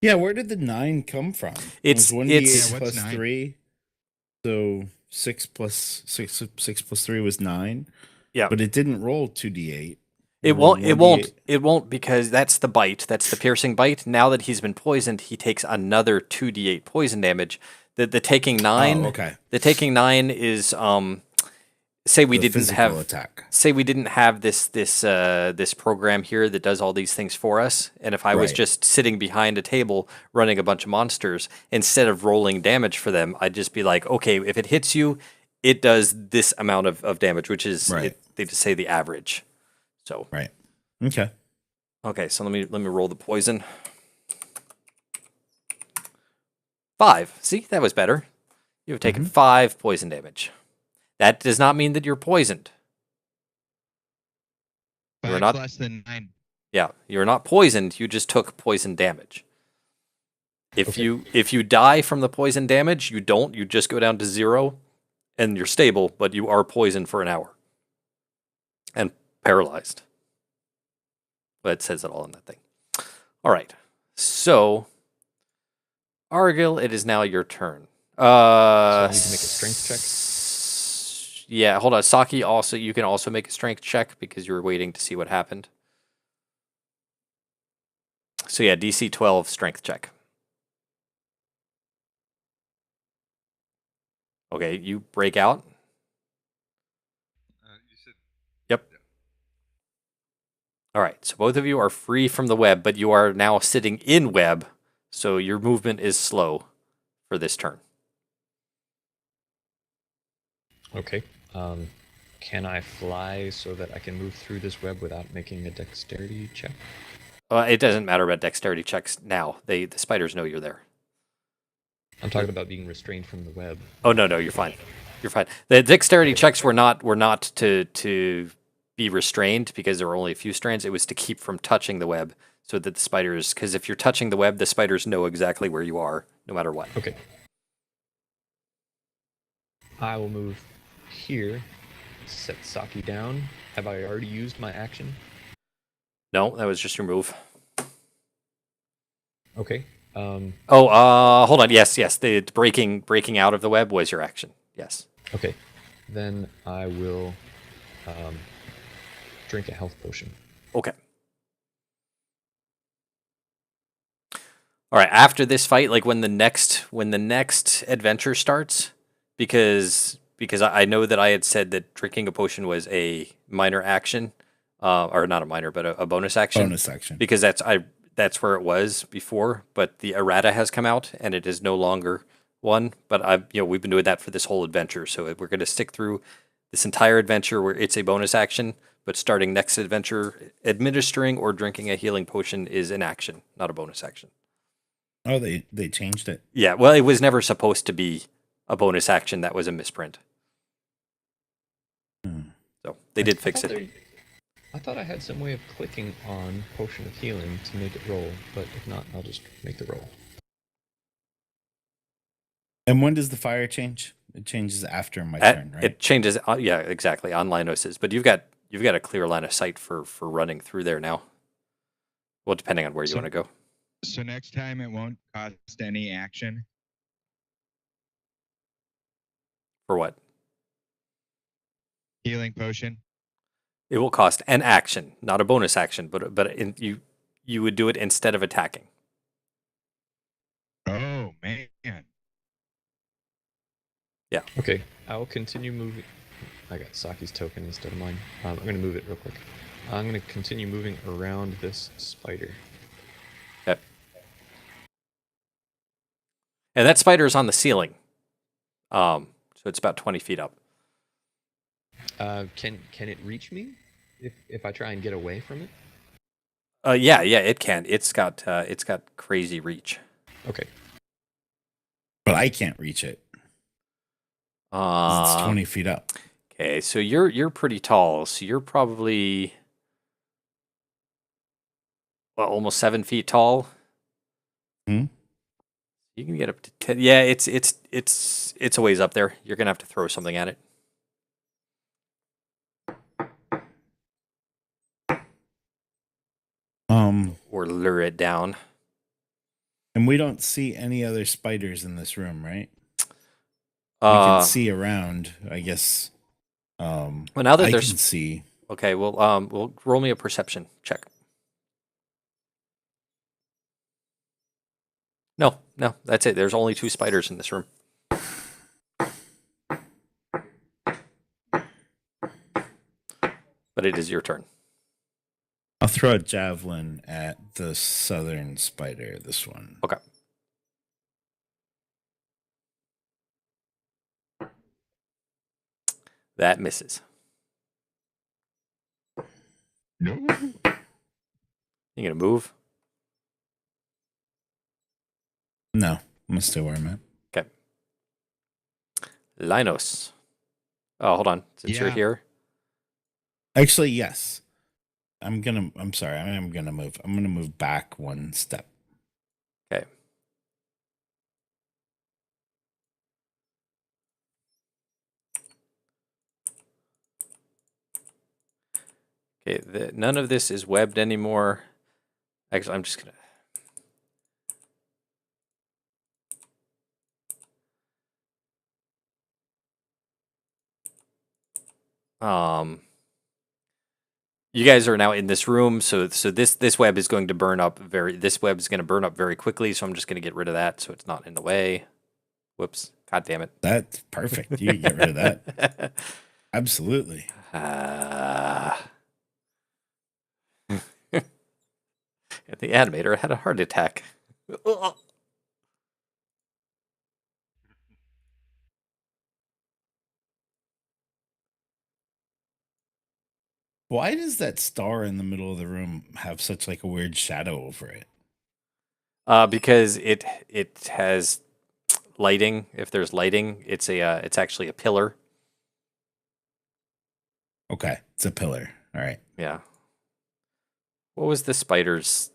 Yeah, where did the 9 come from? It's- it was 1d8 it's- Yeah, what's plus 9? 3. So 6 plus 3 was 9. Yeah. But it didn't roll 2d8. It rolled won't. It 1d8. won't. It won't because that's the bite. That's the piercing bite. Now that he's been poisoned, he takes another 2d8 poison damage. The taking 9. Oh, okay. The taking 9 is say we The didn't physical have attack. say we didn't have this program here that does all these things for us, and if I was Right. just sitting behind a table running a bunch of monsters, instead of rolling damage for them, I'd just be like, okay, if it hits you, it does this amount of damage, which is Right. they just say the average. So Right. Okay. okay, so let me roll the poison. 5. See, that was better. You have taken 5 poison damage. That does not mean that you're poisoned. You're 5 not- less than 9. Yeah, you're not poisoned. You just took poison damage. If Okay. you die from the poison damage, you don't. You just go down to 0, and you're stable, but you are poisoned for an hour and paralyzed. But it says it all in that thing. All right. So, Argyle, it is now your turn. So I need to make a strength check? Yeah, hold on. Saki, also, you can also make a strength check because you were waiting to see what happened. So yeah, DC 12 strength check. Okay, you break out. You said Yep. All right, so both of you are free from the web, but you are now sitting in web, so your movement is slow for this turn. Okay. Can I fly so that I can move through this web without making a dexterity check? It doesn't matter about dexterity checks now. The spiders know you're there. I'm talking about being restrained from the web. Oh no, you're fine. You're fine. The dexterity checks were not to be restrained because there were only a few strands. It was to keep from touching the web, so that the spiders. Because if you're touching the web, the spiders know exactly where you are, no matter what. Okay. I will move here, set Saki down. Have I already used my action? No, that was just your move. Okay. Hold on. Yes. The breaking out of the web was your action. Yes. Okay. Then I will drink a health potion. Okay. All right. After this fight, like when the next adventure starts, because I know that I had said that drinking a potion was a minor action, or not a minor, but a bonus action. Bonus action. Because that's where it was before, but the errata has come out and it is no longer one. But we've been doing that for this whole adventure, so we're going to stick through this entire adventure where it's a bonus action. But starting next adventure, administering or drinking a healing potion is an action, not a bonus action. Oh, they changed it. Yeah, well, it was never supposed to be a bonus action. That was a misprint. So they did fix it. I thought I had some way of clicking on Potion of Healing to make it roll, but if not, I'll just make the roll. And when does the fire change? It changes after my turn, right? It changes. Yeah, exactly. On Linos is, but you've got a clear line of sight for running through there now. Well, depending on where you want to go. So next time it won't cost any action. For what? Healing potion. It will cost an action, not a bonus action, but you would do it instead of attacking. Oh man. Yeah. Okay, I will continue moving. I got Saki's token instead of mine. I'm going to move it real quick. I'm going to continue moving around this spider. Okay. And that spider is on the ceiling. So it's about 20 feet up. Can it reach me if I try and get away from it? Yeah, it can. It's got crazy reach. Okay. But I can't reach it. 'Cause it's 20 feet up. Okay, so you're pretty tall, so you're probably almost 7 feet tall. Hmm? You can get up to 10. Yeah, it's a ways up there. You're gonna have to throw something at it. Or lure it down. And we don't see any other spiders in this room, right? We Uh, can see around, I guess. well, now that I there's can see. okay, well, roll me a perception check. No, that's it. There's only 2 spiders in this room. But it is your turn. I'll throw a javelin at the southern spider, this one. Okay. That misses. No. You gonna move? No, I'm still where I'm at. Okay. Linos. Oh, hold on. Since you're Yeah. here. Actually, yes. I'm sorry. I am gonna move. I'm gonna move back one step. Okay. Okay, none of this is webbed anymore. Actually, I'm just gonna. You guys are now in this room, so this web is going to burn up very quickly. So I'm just gonna get rid of that, so it's not in the way. Whoops! God damn it! That's perfect. You can get rid of that. Absolutely. The animator had a heart attack. Why does that star in the middle of the room have such like a weird shadow over it? Because it has lighting. If there's lighting, it's actually a pillar. Okay, it's a pillar. All right. Yeah. What was the spider's?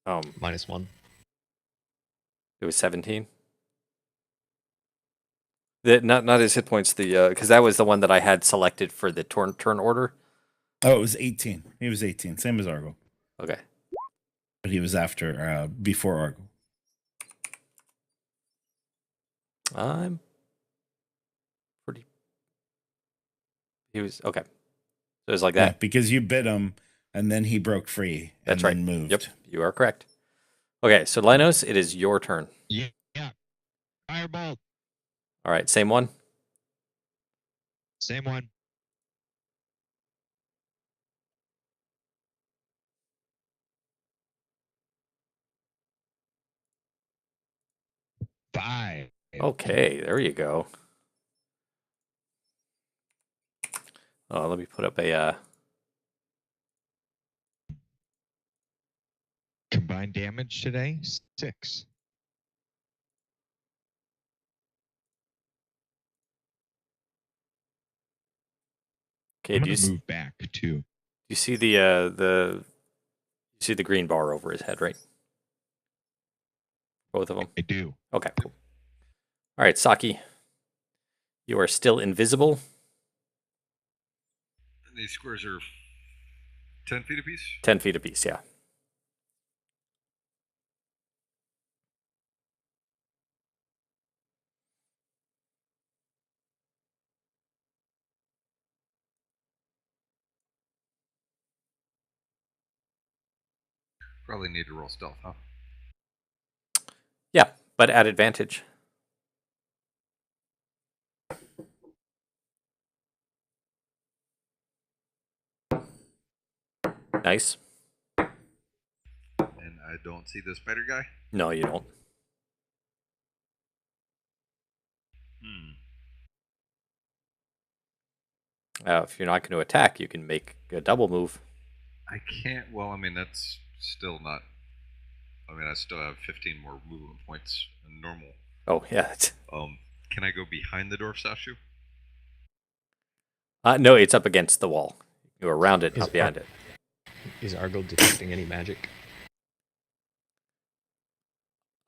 -1. It was 17. Not his hit points. Because that was the one that I had selected for the turn order. Oh, it was 18. He was 18, same as Argle, Okay. but he was after before Argle. I'm pretty. He was okay. So it was like Yeah, that. because you bit him, and then he broke free. That's and right. Then moved. Yep, you are correct. Okay, so Linus, it is your turn. Yeah. Fireball. All right, same one. Same one. 5. Okay, there you go. Oh, let me put up a. Combined damage today 6. Okay, I'm do gonna you move back too. you see the you see the green bar over his head, right? Both of them. I do. Okay, cool. All right, Saki, you are still invisible. And these squares are 10 feet apiece? 10 feet apiece, yeah. Probably need to roll stealth, huh? Yeah, but at advantage. Nice. And I don't see the spider guy? No, you don't. If you're not going to attack, you can make a double move. I can't. Well, I mean, that's still not. I mean, I still have 15 more movement points than normal. Oh yeah. Can I go behind the dwarf statue? No, it's up against the wall. You're around it, Is not behind it. Is Argo detecting any magic?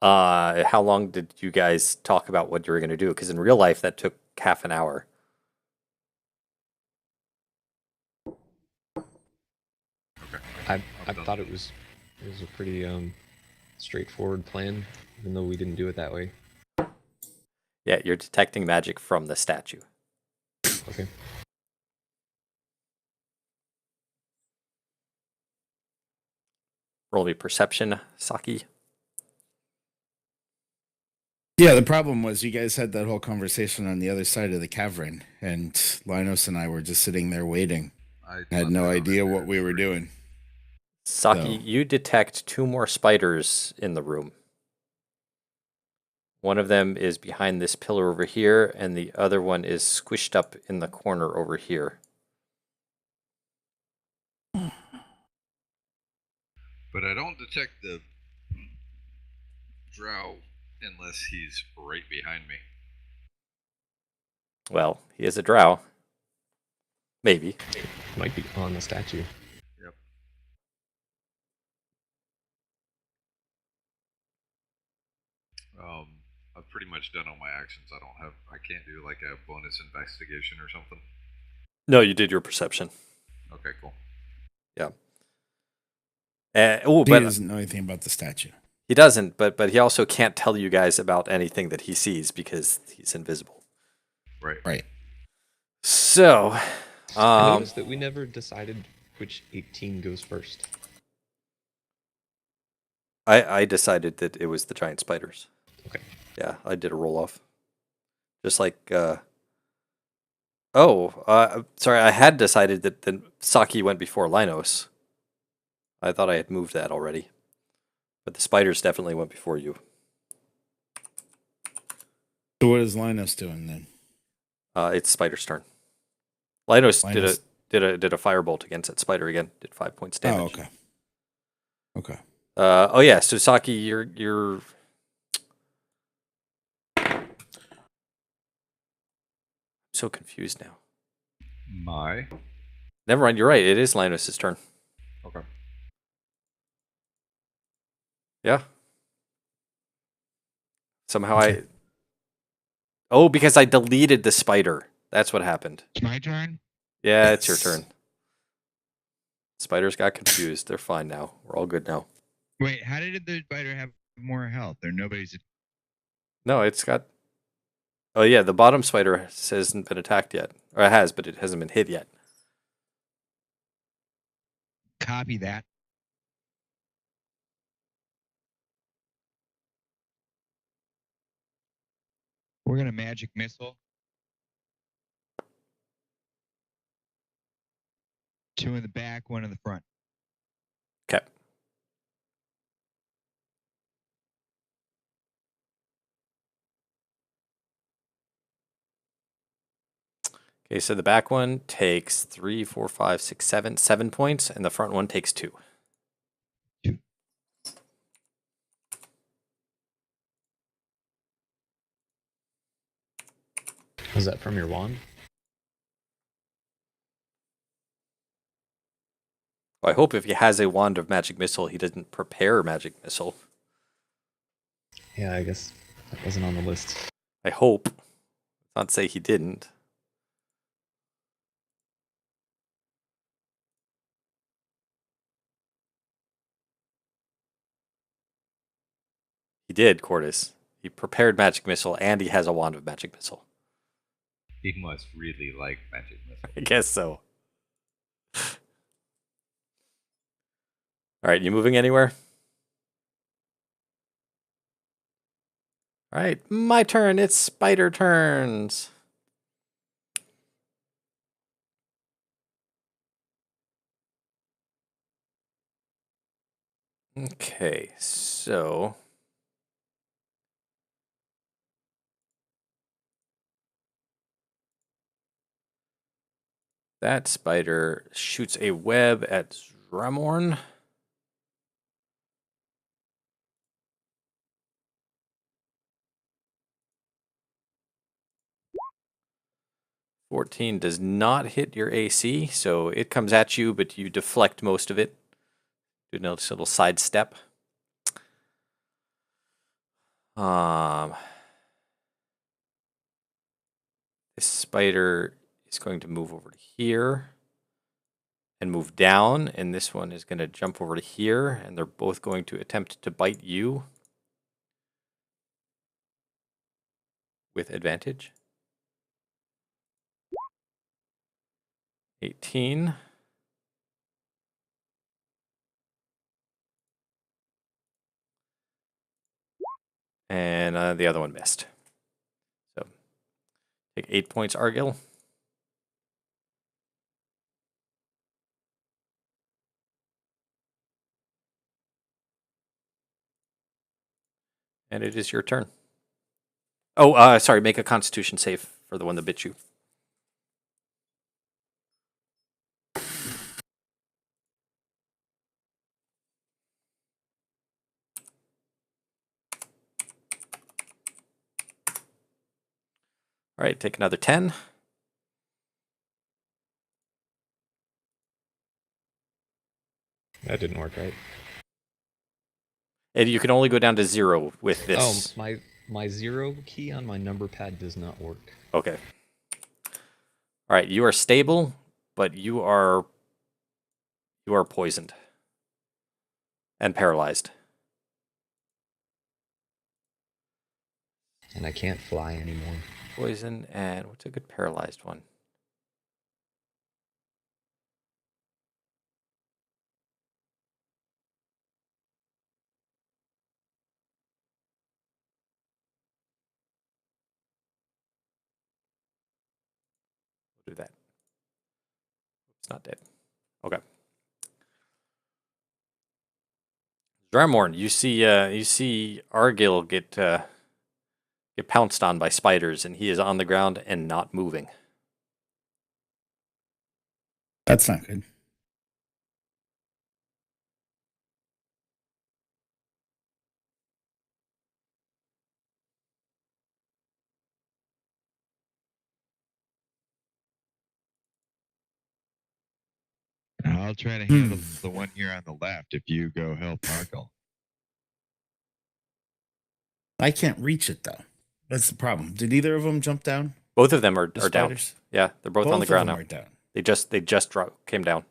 How long did you guys talk about what you were going to do? Because in real life, that took half an hour. Okay. I thought it was a pretty straightforward plan, even though we didn't do it that way. Yeah, you're detecting magic from the statue. Okay. Roll me perception, Saki. Yeah, the problem was you guys had that whole conversation on the other side of the cavern, and Linus and I were just sitting there waiting. I had left no that on idea what we advantage were for you. doing. Saki, So- you detect 2 more spiders in the room. One of them is behind this pillar over here, and the other one is squished up in the corner over here. But I don't detect the drow unless he's right behind me. Well, he is a drow. Maybe. Might be on the statue. Yep. I've pretty much done all my actions. I can't do like a bonus investigation or something. No, you did your perception. Okay, cool. Yeah. He But doesn't know anything about the statue. he doesn't. But he also can't tell you guys about anything that he sees because he's invisible. Right. Right. So, I noticed that we never decided which 18 goes first. I decided that it was the giant spiders. Okay. Yeah, I did a roll off. Just like, sorry, I had decided that the Saki went before Linos. I thought I had moved that already. But the spiders definitely went before you. So what is Linus doing then? It's Spider's turn. Linos Linus- did a firebolt against that spider again. Did 5 points damage. Oh, okay. Okay. Oh yeah, so Saki, you're so confused now. My. Never mind, you're right. It is Linus' turn. Okay. Yeah. Somehow Okay. Oh, because I deleted the spider. That's what happened. It's my turn. Yeah, it's your Yes. turn. Spiders got confused. They're fine now. We're all good now. Wait, how did the spider have more health? Or nobody's. No, it's got. Oh yeah, the bottom spider hasn't been attacked yet, or it has, but it hasn't been hit yet. Copy that. We're gonna magic missile. 2 in the back, 1 in the front. Okay. Okay, so the back one takes 3, 4, 5, 6, 7, 7 points, and the front one takes 2. Was that from your wand? Well, I hope if he has a wand of magic missile, he doesn't prepare magic missile. Yeah, I guess that wasn't on the list. I hope. Not say he didn't. He did, Cordis. He prepared magic missile, and he has a wand of magic missile. He must really like magic missile. I guess so. All right, you moving anywhere? All right, my turn. It's spider turns. Okay, so that spider shoots a web at Dremorn. $14 does not hit your AC, so it comes at you, but you deflect most of it. Do a nice little sidestep. This spider is going to move over to here and move down, and this one is going to jump over to here, and they're both going to attempt to bite you with advantage. 18. And the other one missed. So take 8 points, Argil. And it is your turn. Oh, sorry, make a constitution save for the one that bit you. All right, take another 10. That didn't work right. And you can only go down to 0 with this. Oh, my 0 key on my number pad does not work. Okay. All right, you are stable, but you are poisoned and paralyzed. And I can't fly anymore. Poison, and what's a good paralyzed one? We'll do that. It's not dead. Okay. Dramorn, you see Argil get pounced on by spiders, and he is on the ground and not moving. That's not good. I'll try to handle the one here on the left if you go help Markle. I can't reach it though. That's the problem. Did either of them jump down? Both of them are The down. spiders? Yeah, they're both on the of ground them now. are down. They just came down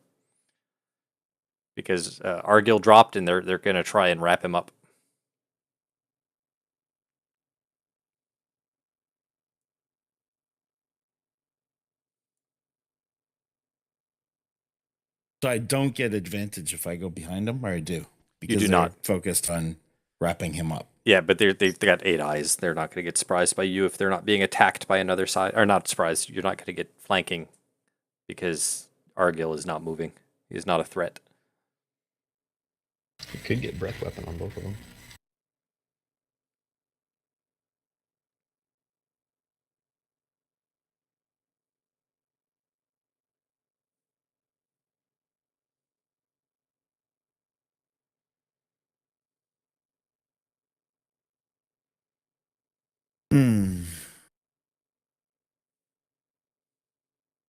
because Argil dropped, and they're going to try and wrap him up. So I don't get advantage if I go behind him, or I do? Because do they're not. focused on wrapping him up. Yeah, but they got 8 eyes. They're not going to get surprised by you if they're not being attacked by another side, or not surprised. You're not going to get flanking because Argil is not moving. He is not a threat. You could get breath weapon on both of them.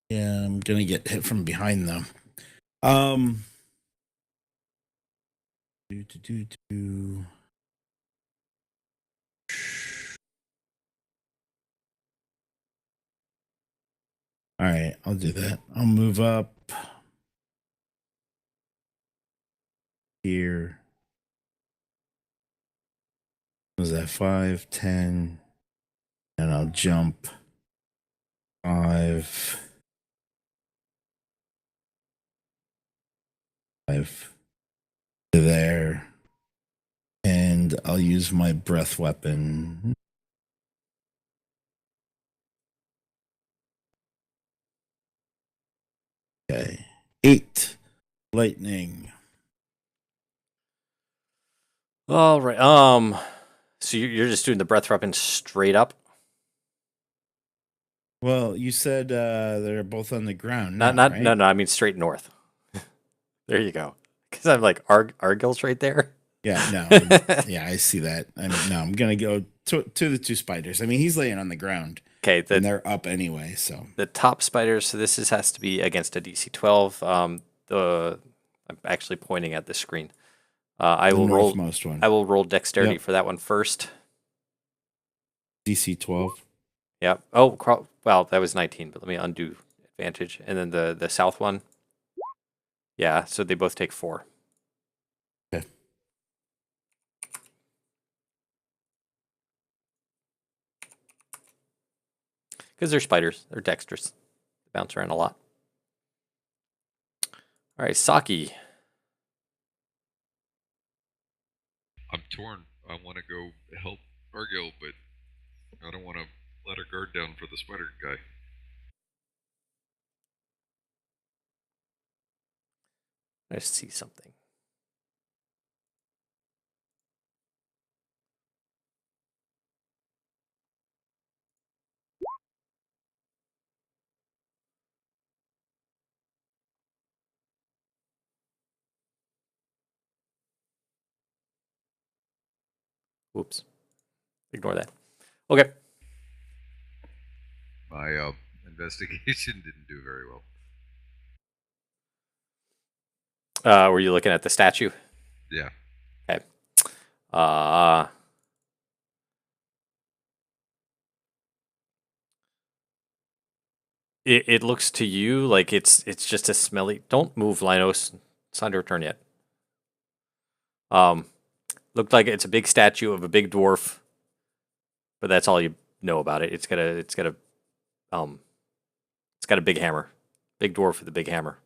Yeah, I'm gonna get hit from behind though. Do. All right, I'll do that. I'll move up here. Was that 5, 10? And I'll jump 5 to there. And I'll use my breath weapon. Okay. 8 lightning. All right. So you're just doing the breath weapon straight up? Well, you said they're both on the ground. No, right? no. I mean straight north. There you go. Because I'm like, Argyl's right there. Yeah, no, yeah, I see that. I'm gonna go to the two spiders. I mean, he's laying on the ground, Okay, and they're up anyway. So the top spiders. So this has to be against a DC 12. I'm actually pointing at the screen. I the will roll. northmost one, I will roll dexterity Yep. for that one first. DC 12. Yep. Oh, well, that was 19, but let me undo advantage. And then the south one. Yeah, so they both take 4. Okay. Because they're spiders. They're dexterous. They bounce around a lot. All right, Saki. I'm torn. I want to go help Argyll, but I don't want to let her guard down for the spider guy. Let's see something. Whoops. Ignore that. Okay. My investigation didn't do very well. Were you looking at the statue? Yeah. Okay. It looks to you like it's just a smelly. Don't move, Linos. It's not your turn yet. Looked like it's a big statue of a big dwarf, but that's all you know about it. It's got a big hammer, big dwarf with a big hammer,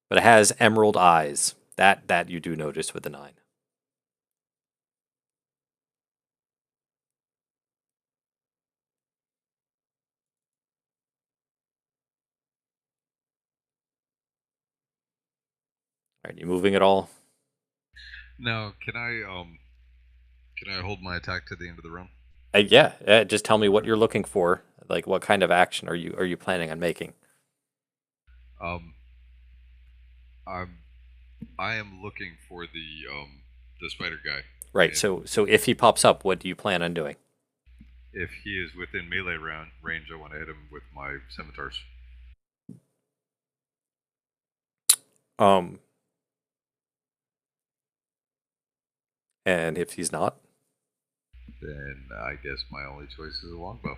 but it has emerald eyes. That you do notice with the 9. All right, you moving at all? Now, can I hold my attack to the end of the round? Yeah. Just tell me what you're looking for. Like, what kind of action are you planning on making? I am looking for the spider guy. Right. And So if he pops up, what do you plan on doing? if he is within melee range, I want to hit him with my scimitars. And if he's not, Then I guess my only choice is a longbow.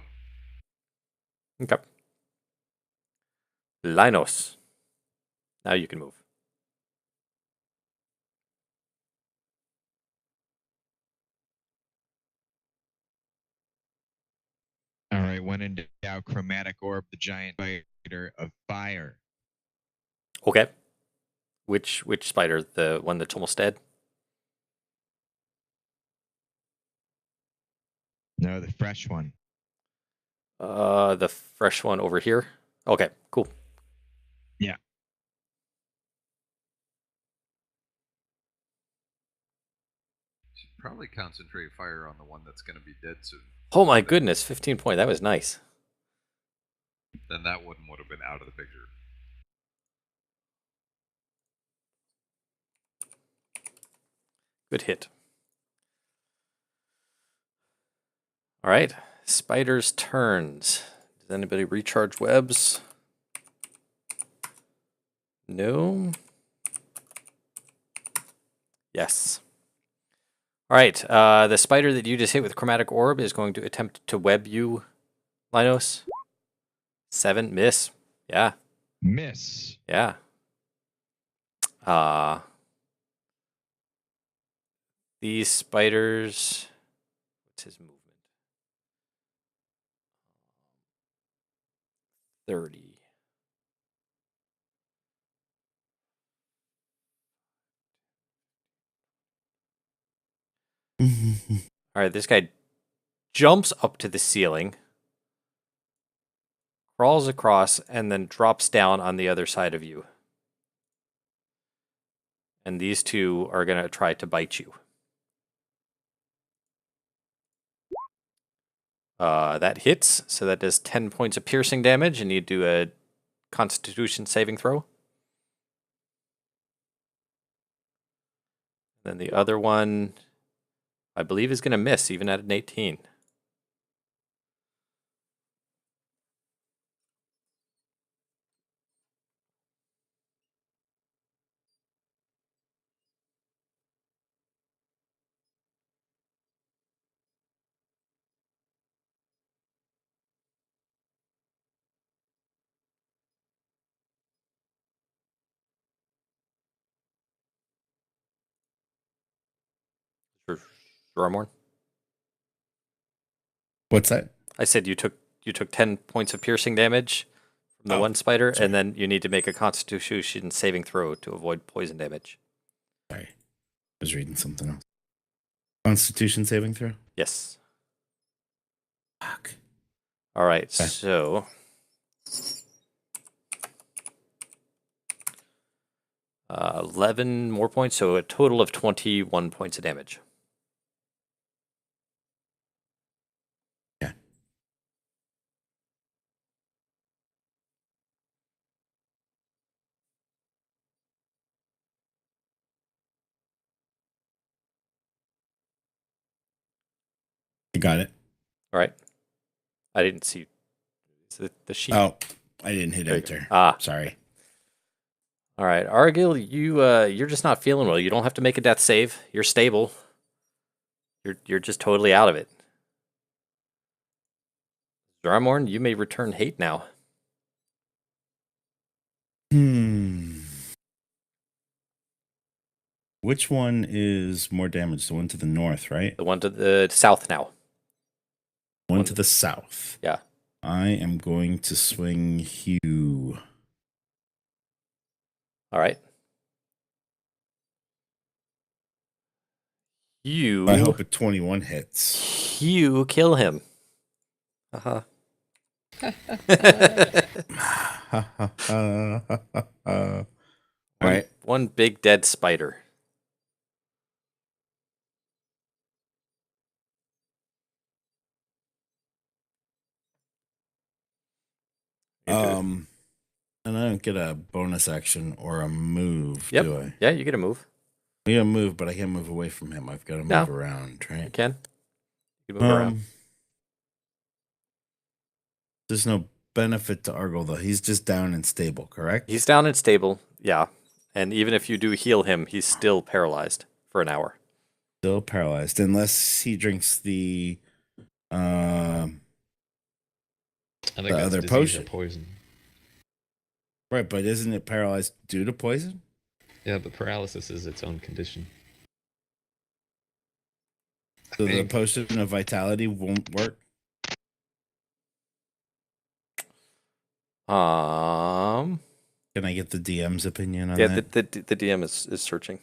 okay. Linos. Now you can move. All right, when in doubt, chromatic orb the giant spider of fire. Okay. Which spider? The one that's almost dead? No, the fresh one. The fresh one over here. Okay, cool. Yeah. Should probably concentrate fire on the one that's going to be dead soon. Oh my goodness, 15 point. That was nice. Then that one would have been out of the picture. Good hit. All right. Spider's turns. Does anybody recharge webs? No. Yes. All right. The spider that you just hit with chromatic orb is going to attempt to web you, Linos. 7 miss. Yeah. Miss. Yeah. These spiders. What's his movement? 30. All right. This guy jumps up to the ceiling, crawls across, and then drops down on the other side of you. And these two are going to try to bite you. That hits, so that does 10 points of piercing damage, and you do a Constitution saving throw. Then the other one, I believe, is going to miss even at an 18. Ramorn? What's that? I said you took 10 points of piercing damage from the Oh, one spider, sorry. and then you need to make a Constitution saving throw to avoid poison damage. Sorry. I was reading something else. Constitution saving throw? Yes. Fuck. All right, Okay. so 11 more points, so a total of 21 points of damage. Yeah. You got it. All right. I didn't see the sheet. Oh, I didn't hit There you go. enter. Ah. Sorry. All right, Argil, you're just not feeling well. You don't have to make a death save. You're stable. You're just totally out of it. Dramorn, you may return hate now. Which one is more damage? The one to the north, right? The one to the south now. One to the south. Yeah. I am going to swing Hugh. All right. I hope a 21 hits. You kill him. Uh-huh. All right. One big dead spider. And I don't get a bonus action or a move, Yep. do I? Yeah, you get a move. I get a move, but I can't move away from him. I've got to move around, You right? can. You can move around. There's no benefit to Argyle, though. He's just down and stable, correct? He's down and stable, yeah. And even if you do heal him, he's still paralyzed for an hour. Still paralyzed, unless he drinks the I think the that's other disease or potion. poison. Right, but isn't it paralyzed due to poison? Yeah, but paralysis is its own condition. So the think- potion of vitality won't work? Um. Can I get the DM's opinion on Yeah, that? the DM is searching.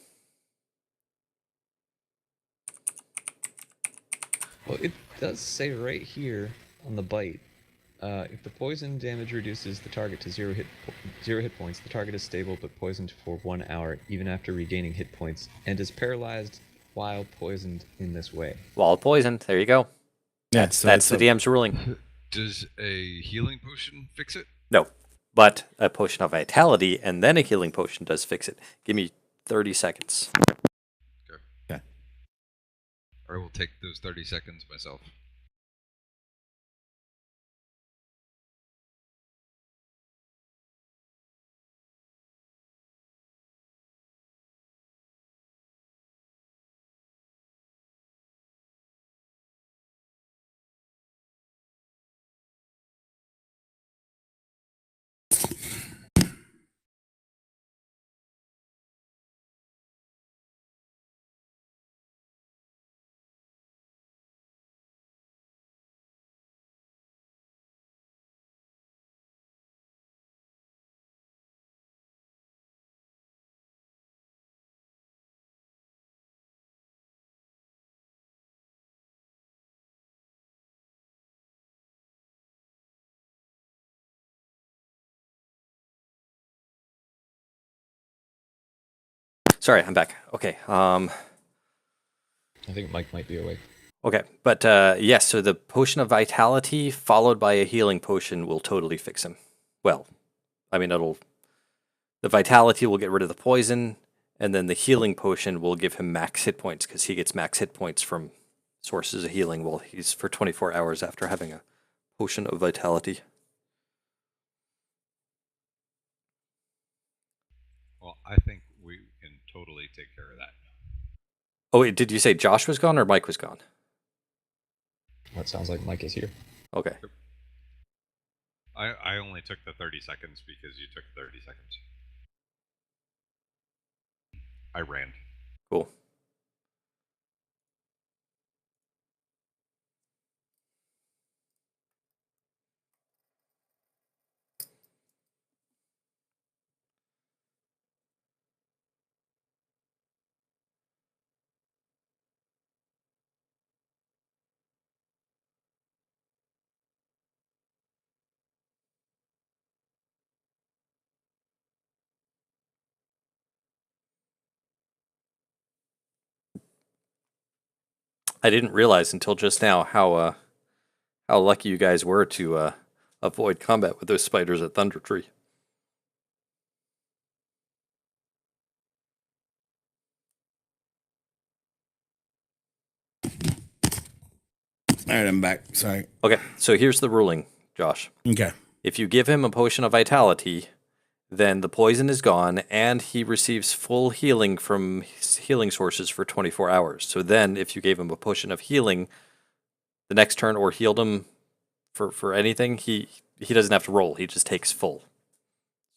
Well, it does say right here on the bite, if the poison damage reduces the target to zero hit points, the target is stable but poisoned for 1 hour, even after regaining hit points, and is paralyzed while poisoned in this way. While poisoned, there you go. Yeah, That's so it's the DM's ruling. Does a healing potion fix it? No, but a potion of vitality and then a healing potion does fix it. Give me 30 seconds. Okay. I will take those 30 seconds myself. Sorry, I'm back. Okay. I think Mike might be awake. Okay, but yes, so the potion of vitality followed by a healing potion will totally fix him. Well, I mean, the vitality will get rid of the poison, And then the healing potion will give him max hit points because he gets max hit points from sources of healing while he's for 24 hours after having a potion of vitality. Well, I think we can totally take care of that. Oh, wait, did you say Josh was gone or Mike was gone? That sounds like Mike is here. Okay. I only took the 30 seconds because you took 30 seconds. I ran. Cool. I didn't realize until just now how lucky you guys were to avoid combat with those spiders at Thunder Tree. All right, I'm back. Sorry. Okay, so here's the ruling, Josh. Okay. If you give him a potion of vitality, then the poison is gone and he receives full healing from his healing sources for 24 hours. So then if you gave him a potion of healing the next turn or healed him for anything, he doesn't have to roll. He just takes full.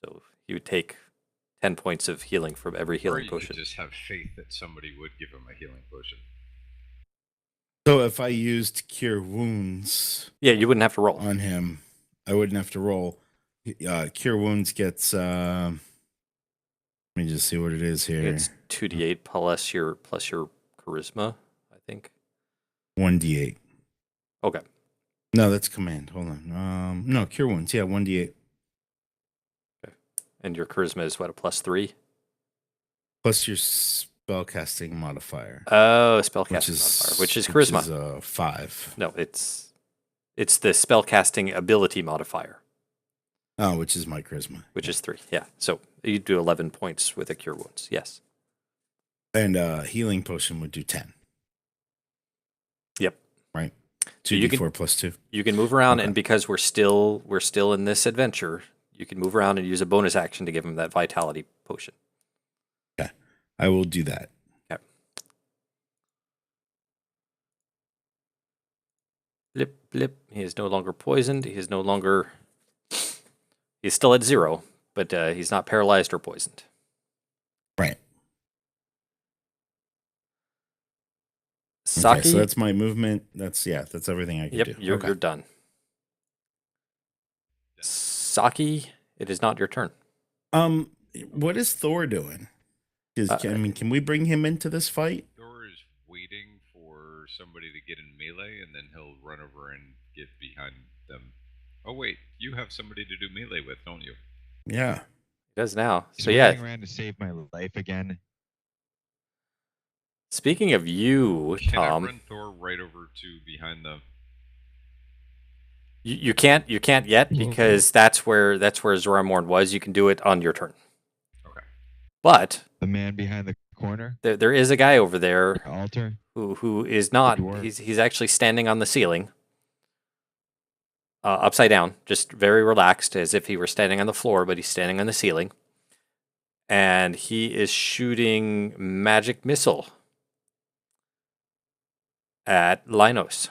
So he would take 10 points of healing from every Or healing you potion. could just have faith that somebody would give him a healing potion. So if I used Cure Wounds Yeah, you wouldn't have to roll. on him, I wouldn't have to roll. Cure Wounds gets. Let me just see what it is here. It's 2d8 plus your charisma, I think. 1d8. Okay. No, that's command. Hold on. No, Cure Wounds. Yeah, 1d8 And your charisma is what, a +3? plus your spellcasting modifier, Oh, spellcasting modifier, which is charisma. Which is 5. No, it's the spellcasting ability modifier, Oh, which is my charisma. which is 3. Yeah. So you do 11 points with a cure wounds. Yes. And healing potion would do 10. Yep. Right. So you 2d4 plus 2. You can move around, Okay. and because we're still in this adventure, you can move around and use a bonus action to give him that vitality potion. I will do that. Okay. Blip, blip. He is no longer poisoned. He is no longer. He's still at 0, but he's not paralyzed or poisoned. Right. Saki. Okay, so that's my movement. That's everything I can Yep, do. you're Okay. done. Saki, it is not your turn. What is Thor doing? Uh, Can we bring him into this fight? Thor is waiting for somebody to get in melee, and then he'll run over and get behind them. Oh wait, you have somebody to do melee with, don't you? Yeah. He does now. He's So yeah. running around to save my life again. Speaking of you, Can Tom, I run Thor right over to behind the? you can't yet because that's where Zoramorn was. You can do it on your turn. Okay. But The man behind the corner, there is a guy over there the altar. who is not. dwarf. He's actually standing on the ceiling, upside down, just very relaxed, as if he were standing on the floor, but he's standing on the ceiling, and he is shooting magic missile at Linos.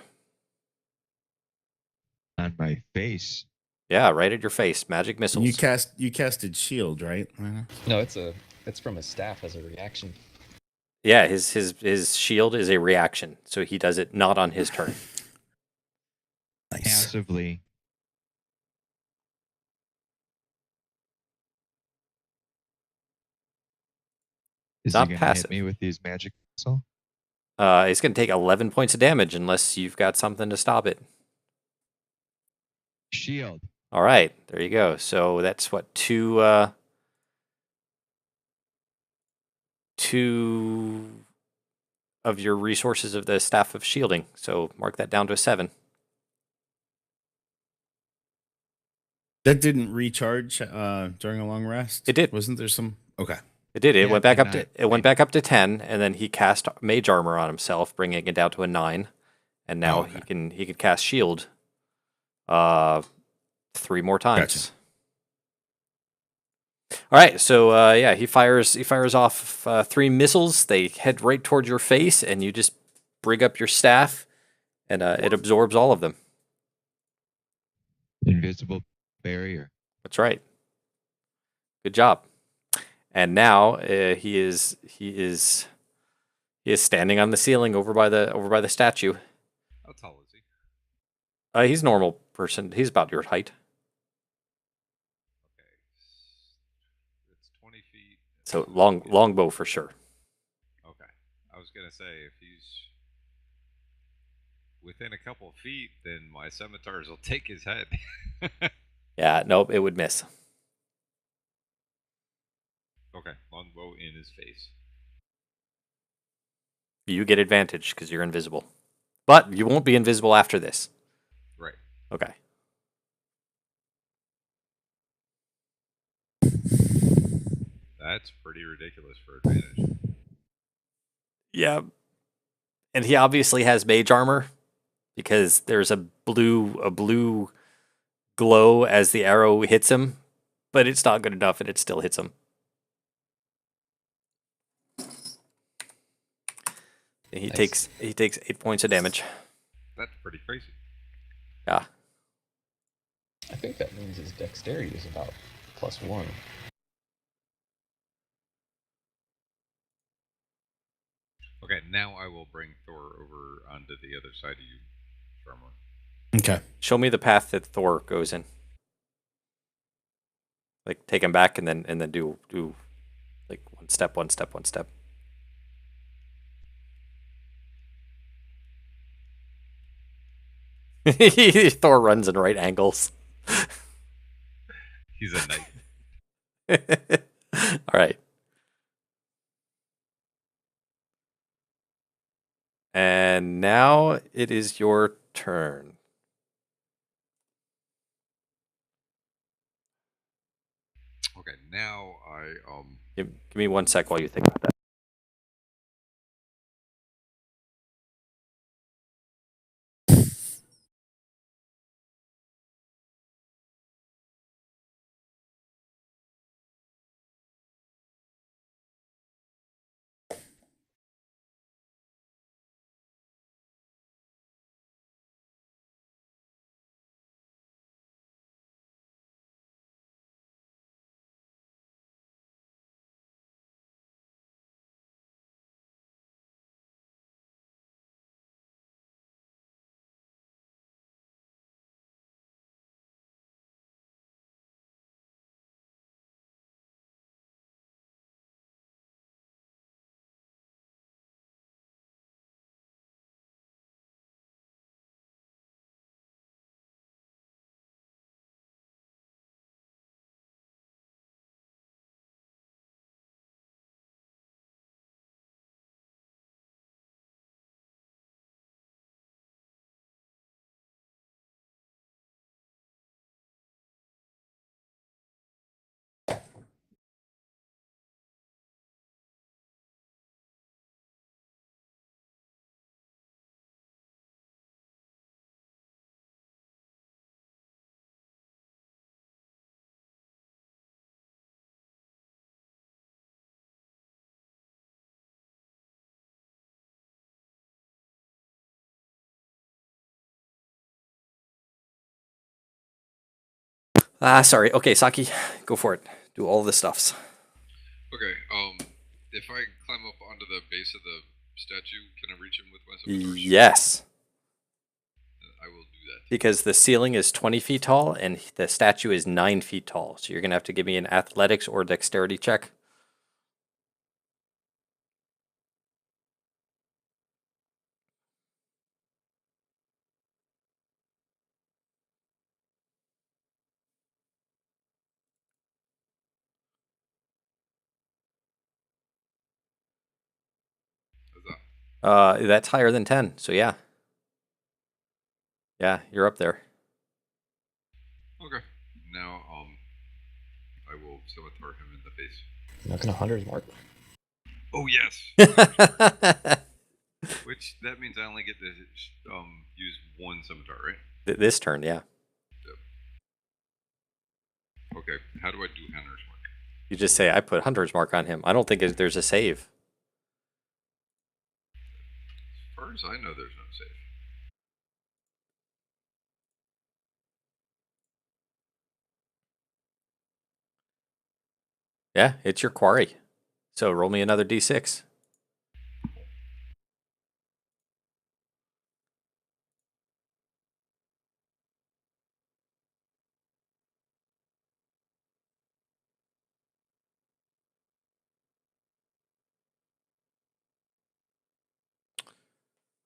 On my face. Yeah, right at your face. Magic missiles. You casted shield, right? No, it's from a staff as a reaction. Yeah, his shield is a reaction, so he does it not on his turn. Nice. Passively. Is Not he gonna passive. hit me with these magic missile? It's going to take 11 points of damage unless you've got something to stop it. Shield. All right, there you go. So that's what, two of your resources of the Staff of Shielding. So mark that down to a 7. That didn't recharge during a long rest? It did. Wasn't there some? Okay. It did. It Yeah, went back and up to it went back up to 10, and then he cast Mage Armor on himself, bringing it down to a 9, and now Oh, okay. he can cast Shield, 3 more times. All right, so yeah, he fires off 3 missiles. They head right towards your face, and you just bring up your staff, and it absorbs all of them. invisible barrier. That's right. Good job. And now he is standing on the ceiling over by the statue. How tall is he? He's a normal person. He's about your height. Okay. It's 20 feet. So longbow for sure. Okay. I was gonna say if he's within a couple of feet, then my scimitars will take his head. Yeah, nope, it would miss. Okay, longbow in his face. You get advantage because you're invisible. But you won't be invisible after this. Right. Okay. That's pretty ridiculous for advantage. Yeah. And he obviously has mage armor because there's a blue glow as the arrow hits him, but it's not good enough and it still hits him. He Nice. takes 8 points of damage. That's pretty crazy. Yeah. I think that means his dexterity is about +1. Okay, now I will bring Thor over onto the other side of you, Charmer. Okay. Show me the path that Thor goes in. Like take him back and then do like one step. Thor runs in right angles. He's a knight. All right. And now it is your turn. Okay, now I Give me 1 sec while you think about that. Sorry. Okay, Saki, go for it. Do all the stuffs. Okay, if I climb up onto the base of the statue, can I reach him with my scimitars? Yes, I will do that. because the ceiling is 20 feet tall and the statue is 9 feet tall. So you're going to have to give me an athletics or dexterity check. How's that? That's higher than 10. So yeah. Yeah, you're up there. Okay. Now, I will scimitar him in the face. Not gonna Hunter's Mark. Oh yes. Which that means I only get to use one scimitar, right? This turn, yeah. Okay. How do I do Hunter's Mark? You just say, I put Hunter's Mark on him. I don't think there's a save. As far as I know, there's no save. Yeah, it's your quarry. So roll me another d6.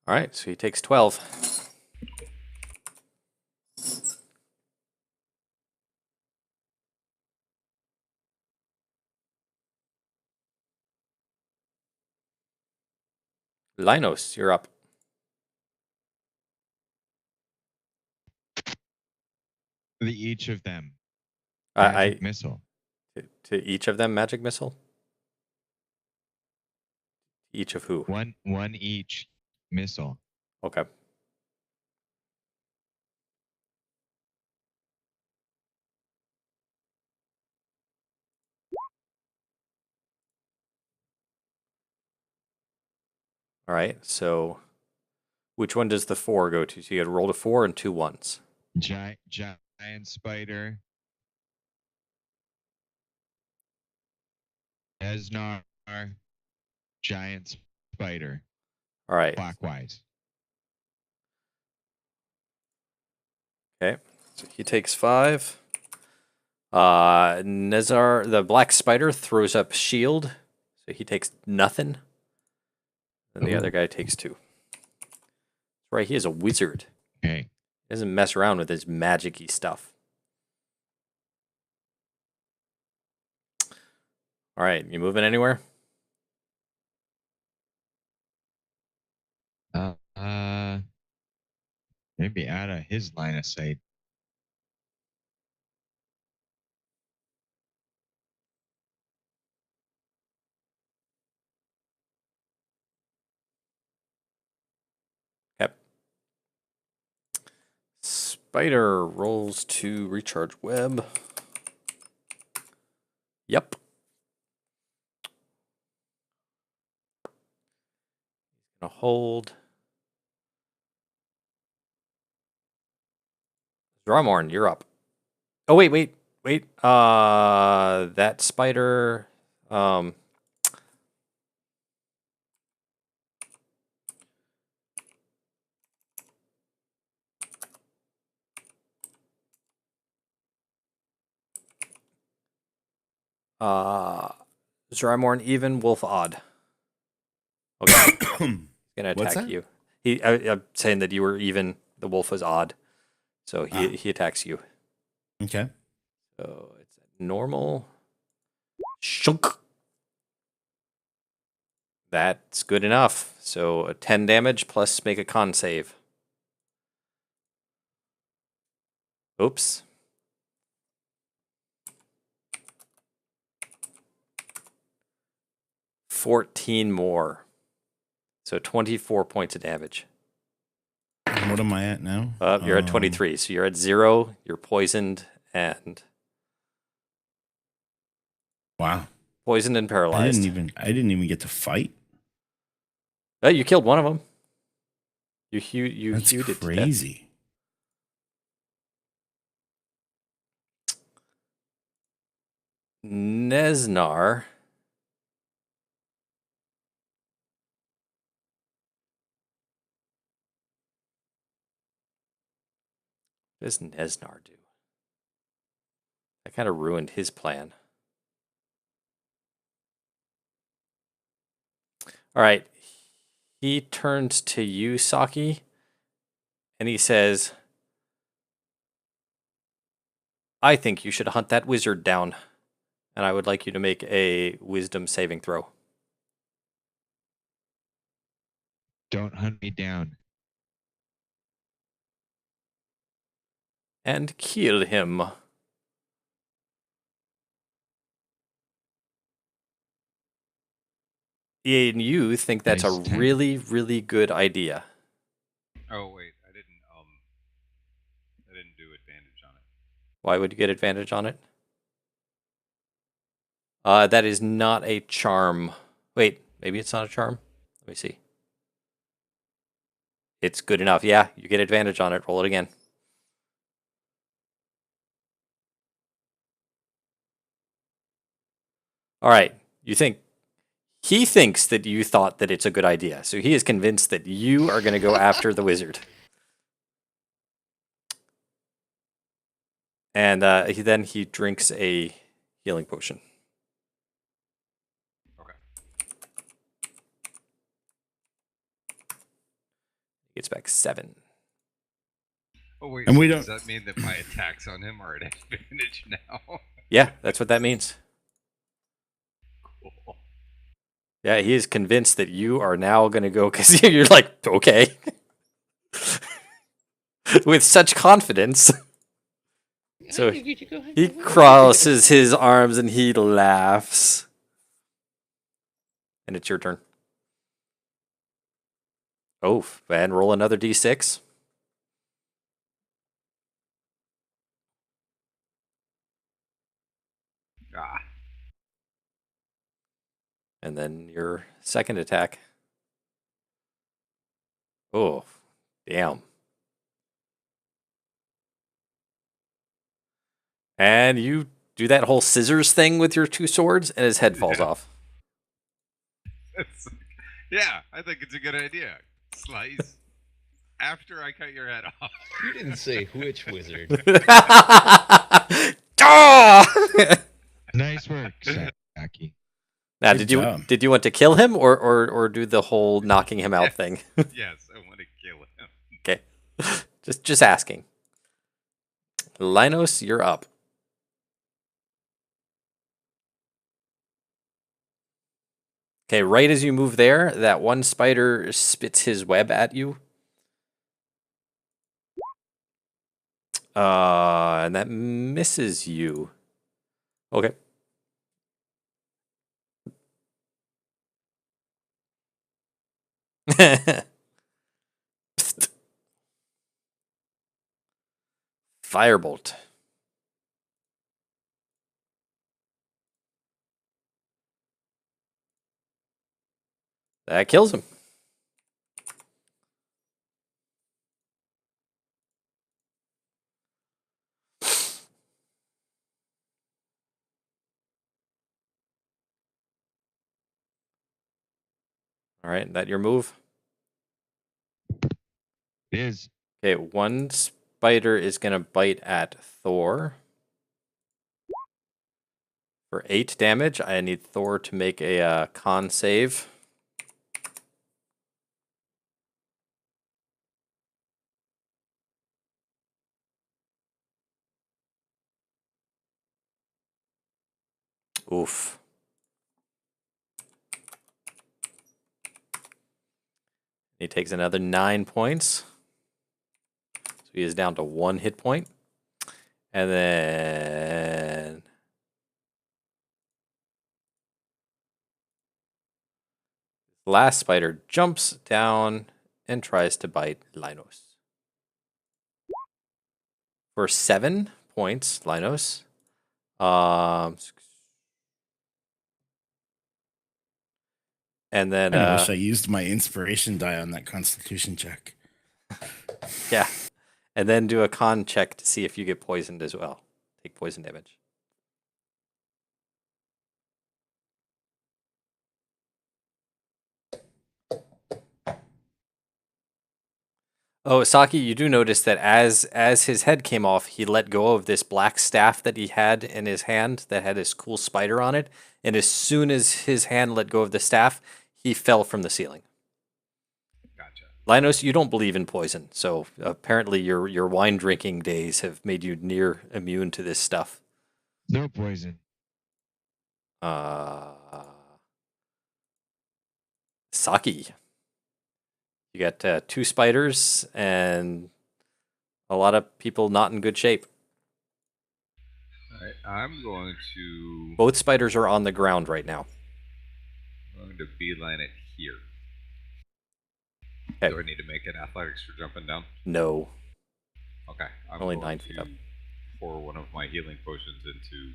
All right, so he takes 12. Linus, you're up. Each of them. I Magic missile. to each of them magic missile. Each of who? One each missile. Okay. All right. So, which one does the 4 go to? So you had rolled a 4 and 2 1s. Giant spider. Esnar. Giant spider. All right. Clockwise. Okay. So he takes 5. Nezar, the black spider, throws up shield, so he takes nothing. And the other guy takes 2. Right, he is a wizard. Okay. He doesn't mess around with his magic-y stuff. All right, you moving anywhere? Maybe out of his line of sight. Yep. Spider rolls to recharge web. Yep. Gonna hold. Dramorn, you're up. Oh wait. That spider. Dramorn even, wolf odd. Okay. He's gonna What's attack that? you. I'm saying that you were even. The wolf was odd, so he attacks you. Okay. So it's normal. Shunk. That's good enough. So a 10 damage plus make a con save. Oops. $14 more. So 24 points of damage. What am I at now? You're at 23. So you're at 0. You're poisoned and Wow. poisoned and paralyzed. I didn't even get to fight. Oh, you killed one of them. You That's hewed it to death. crazy. Nesnar. What does Nesnar do? That kind of ruined his plan. All right. He turns to you, Saki, and he says, I think you should hunt that wizard down, and I would like you to make a wisdom saving throw. Don't hunt me down. And kill him. And you think that's a Nice 10. really, really good idea. Oh wait, I didn't do advantage on it. Why would you get advantage on it? That is not a charm. Wait, maybe it's not a charm? Let me see. It's good enough. Yeah, you get advantage on it. Roll it again. All right. He thinks that you thought that it's a good idea. So he is convinced that you are going to go after the wizard. And then he drinks a healing potion. Okay. He gets back 7. Oh wait, And we does don't- that mean that my attacks on him are at advantage now? Yeah, that's what that means. Cool. Yeah, he is convinced that you are now going to go because you're like, okay. With such confidence. So he crosses his arms and he laughs. And it's your turn. Oh, and roll another d6. Ah, And then your second attack. Oh, damn. And you do that whole scissors thing with your 2 swords, and his head falls Yeah. off. yeah, I think it's a good idea. Slice after I cut your head off. You didn't say which wizard. Ah! Nice work, Saki. Now, Good job. did you want to kill him or do the whole knocking him out thing? Yes, I want to kill him. Okay, just asking. Linus, you're up. Okay, right as you move there, that one spider spits his web at you. And that misses you. Okay. Firebolt. That kills him. All right, that your move? It is. Okay, one spider is going to bite at Thor. For 8 damage, I need Thor to make a con save. Oof. He takes another 9 points. So he is down to 1 hit point. And then last spider jumps down and tries to bite Linus. For 7 points, Linus. And then I wish I used my inspiration die on that Constitution check. yeah. And then do a con check to see if you get poisoned as well. Take poison damage. Oh, Saki, you do notice that as his head came off, he let go of this black staff that he had in his hand that had this cool spider on it. And as soon as his hand let go of the staff, he fell from the ceiling. Gotcha. Linus, you don't believe in poison, so apparently your wine drinking days have made you near immune to this stuff. No poison. Saki. You got 2 spiders and a lot of people not in good shape. All right, I'm going to Both spiders are on the ground right now. I'm going going to beeline it here. Okay. Do I need to make an athletics for jumping down? No. Okay. I'm Only going 9 feet to up. pour one of my healing potions into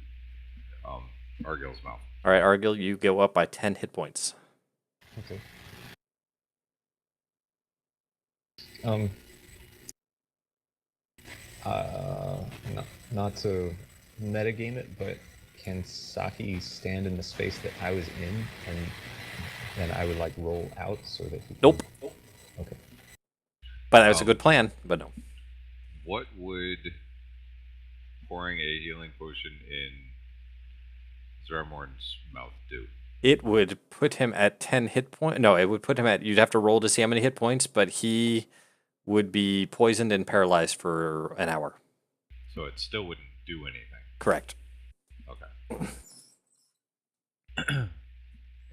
Argyl's mouth. All right, Argyll, you go up by 10 hit points. Okay. Not to metagame it, but can Saki stand in the space that I was in, and then I would like roll out so that he can... Nope. Okay. But that was a good plan, but no. What would pouring a healing potion in Zermorn's mouth do? It would put him at 10 hit points. No, it would put him at, you'd have to roll to see how many hit points, but he would be poisoned and paralyzed for an hour. So it still wouldn't do anything. Correct. Okay.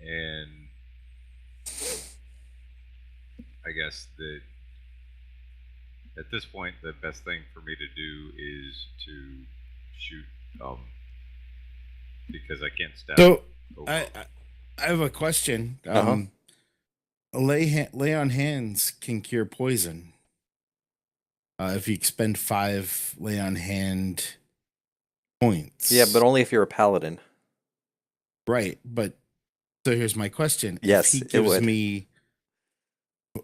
And I guess that at this point, the best thing for me to do is to shoot, because I can't stab. So over. I have a question. Lay on hands can cure poison. If you expend 5 lay on hand points. Yeah, but only if you're a paladin. Right, but so here's my question. Yes, if he it gives would. me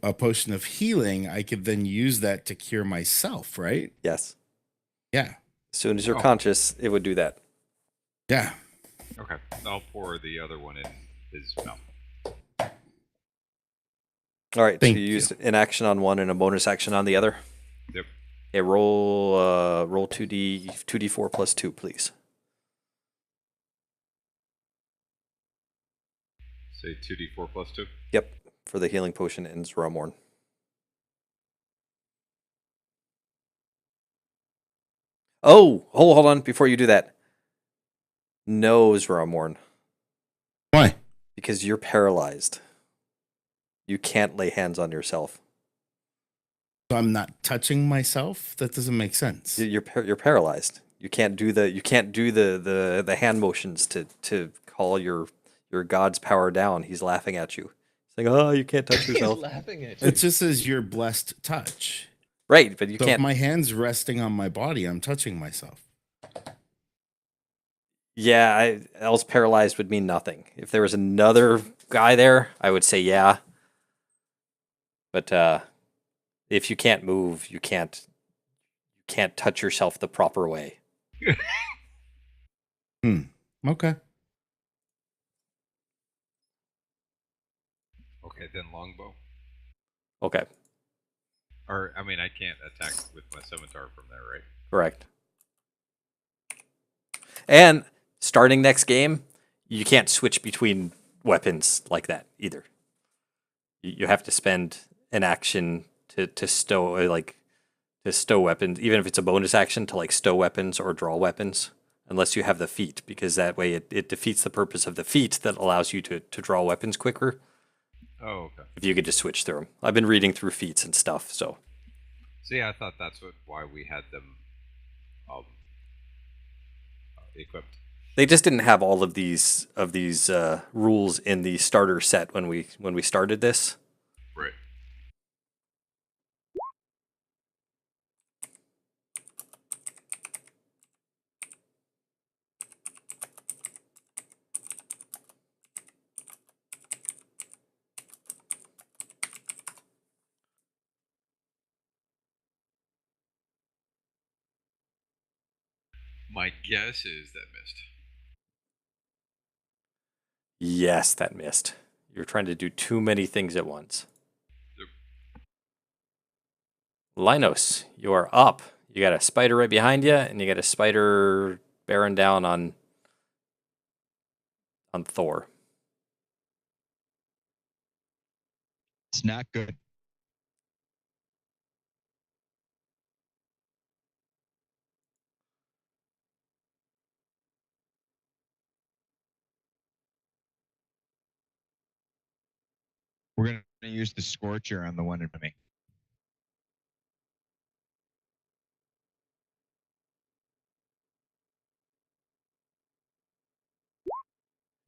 a potion of healing, I could then use that to cure myself, right? Yes. Yeah. As soon as you're Oh. conscious, it would do that. Yeah. Okay, I'll pour the other one in his mouth. All right, Thank so you you. used an action on one and a bonus action on the other. Yep. Okay, roll 2d4 plus 2, please. Say 2d4 plus 2. Yep, for the healing potion in Zramorn. Oh, hold on before you do that. No, Zramorn, Why? because you're paralyzed. You can't lay hands on yourself. So I'm not touching myself? That doesn't make sense. You're paralyzed. You can't do the hand motions to call your god's power down. He's laughing at you. He's like, "Oh, you can't touch yourself." He's laughing at you. It just says your blessed touch. Right, but you So can't. if my hand's resting on my body, I'm touching myself. Yeah, else paralyzed would mean nothing. If there was another guy there, I would say yeah. But if you can't move, you can't touch yourself the proper way. Okay. Okay, then longbow. Okay, Or, I mean, I can't attack with my scimitar from there, right? correct. And starting next game, you can't switch between weapons like that either. You have to spend an action to stow weapons, even if it's a bonus action to like stow weapons or draw weapons, unless you have the feat, because that way it defeats the purpose of the feat that allows you to draw weapons quicker. Oh, okay. If you could just switch through them. I've been reading through feats and stuff, so. See, I thought that's why we had them equipped. They just didn't have all of these rules in the starter set when we started this. Right. My guess is that missed. Yes, that missed. You're trying to do too many things at once. Yep. Linus, you are up. You got a spider right behind you, and you got a spider bearing down on Thor. It's not good. We're going to use the Scorcher on the one in me.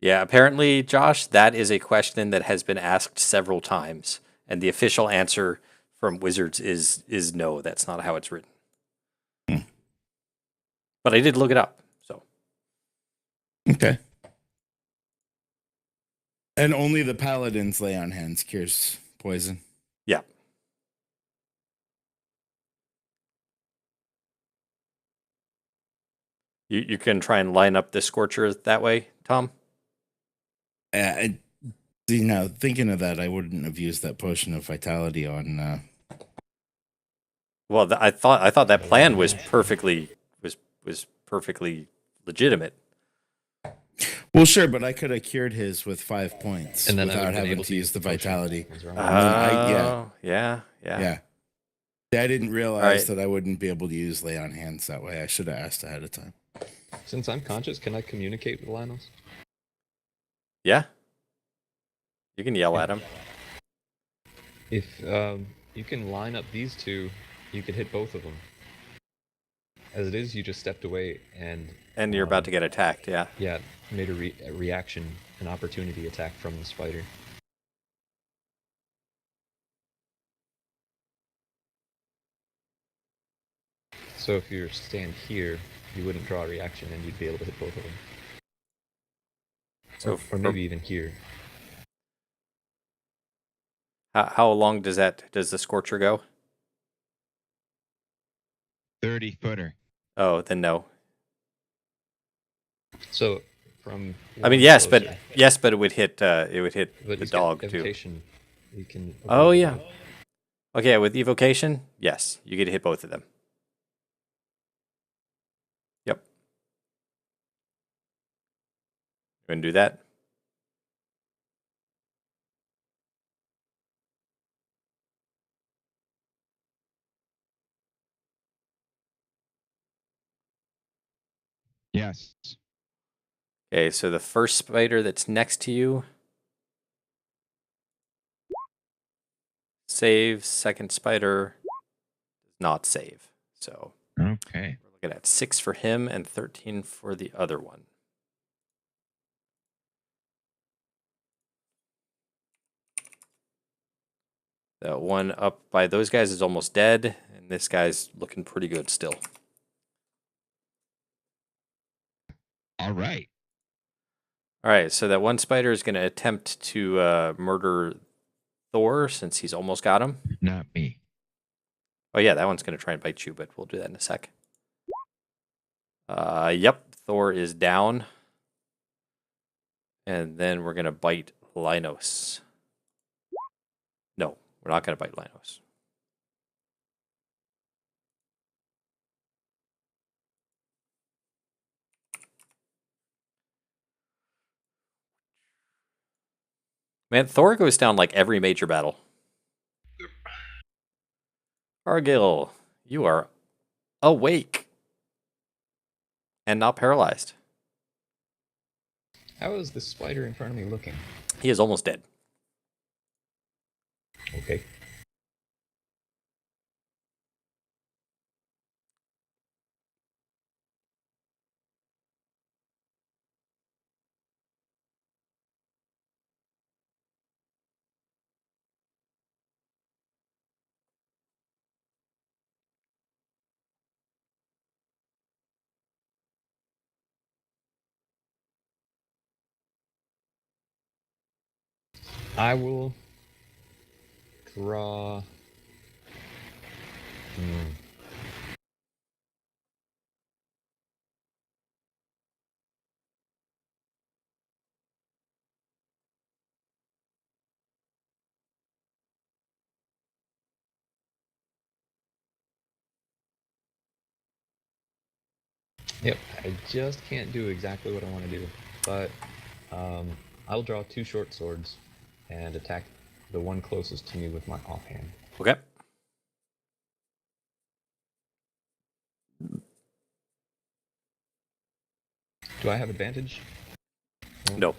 Yeah, apparently, Josh, that is a question that has been asked several times, and the official answer from Wizards is no. That's not how it's written. Hmm. But I did look it up. So Okay. And only the paladins lay on hands cures poison. yeah, you can try and line up the Scorcher that way, Tom. Thinking of that, I wouldn't have used that potion of vitality on. Well, I thought that plan was was perfectly legitimate. Well, sure, but I could have cured his with 5 points And then I without would've been having able to use the potion. vitality. What's wrong Uh, with then Oh, yeah. yeah. I didn't realize Alright. that I wouldn't be able to use lay on hands that way. I should have asked ahead of time. that? Since I'm conscious, can I communicate with Linus? Yeah. You can yell at him. If you can line up these two, you could hit both of them. As it is, you just stepped away and And you're about to get attacked, yeah. yeah, made a reaction, an opportunity attack from the spider. So if you stand here, you wouldn't draw a reaction and you'd be able to hit both of them. So Or for- maybe even here. How long does the Scorcher go? 30-footer. Oh, then no. So from I mean, one yes, closer, but it would hit but the he's got dog too. evocation. You can Oh avoid yeah. that. Okay, with evocation, yes, you get to hit both of them. Yep. You want to do that? Yes. Okay, so the first spider that's next to you saves. Second spider does not save. So Okay. we're looking at 6 for him and 13 for the other one. That one up by those guys is almost dead, and this guy's looking pretty good still. All right. All right, so that one spider is going to attempt to murder Thor since he's almost got him. Not me. Oh yeah, that one's going to try and bite you, but we'll do that in a sec. Yep, Thor is down. And then we're going to bite Linos. No, we're not going to bite Linos. Man, Thor goes down like every major battle. Argil, you are awake and not paralyzed. How is the spider in front of me looking? He is almost dead. Okay. I will draw. Yep, I just can't do exactly what I want to do, but I'll draw 2 short swords and attack the one closest to me with my offhand. Okay. Do I have advantage? No.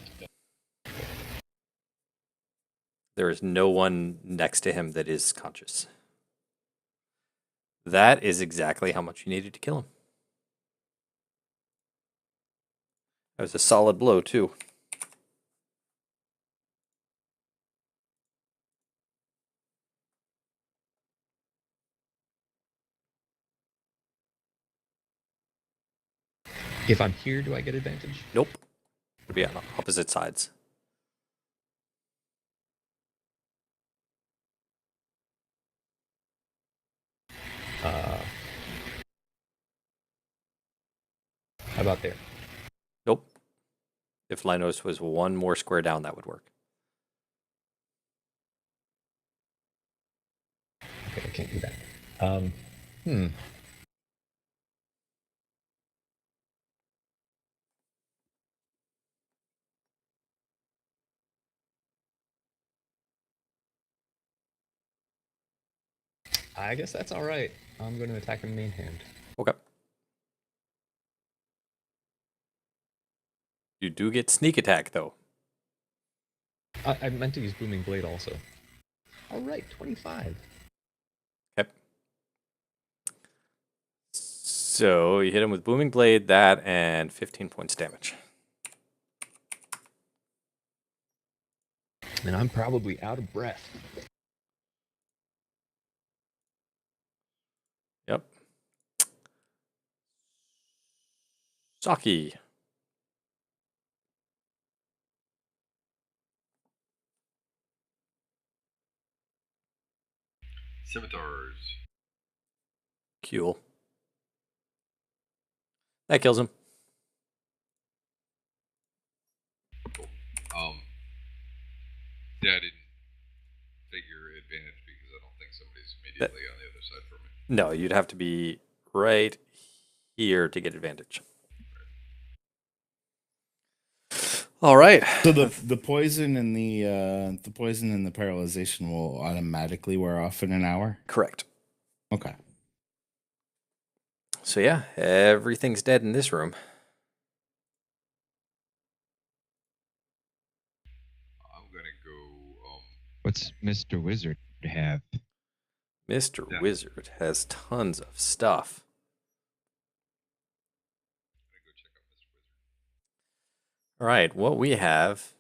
There is no one next to him that is conscious. That is exactly how much you needed to kill him. That was a solid blow, too. If I'm here, do I get advantage? Nope. It'll be on opposite sides. How about there? Nope. If Linos was one more square down, that would work. Okay, I can't do that. I guess that's all right. I'm going to attack him main hand. Okay. You do get sneak attack, though. I meant to use Booming Blade also. All right, 25. Okay. So you hit him with Booming Blade, that, and 15 points damage. And I'm probably out of breath. Yep. Saki. Scimitars. Cool. That kills him. Cool. Yeah, I didn't figure advantage because I don't think somebody's immediately on the other side from me. No, you'd have to be right here to get advantage. All right. So the poison and the poison and the paralyzation will automatically wear off in an hour. Correct. Okay. So yeah, everything's dead in this room. I'm gonna go. What's Mr. Wizard have? Mr. Yeah. Wizard has tons of stuff. I'm gonna go check out Mr. Wizard. All right, what we have.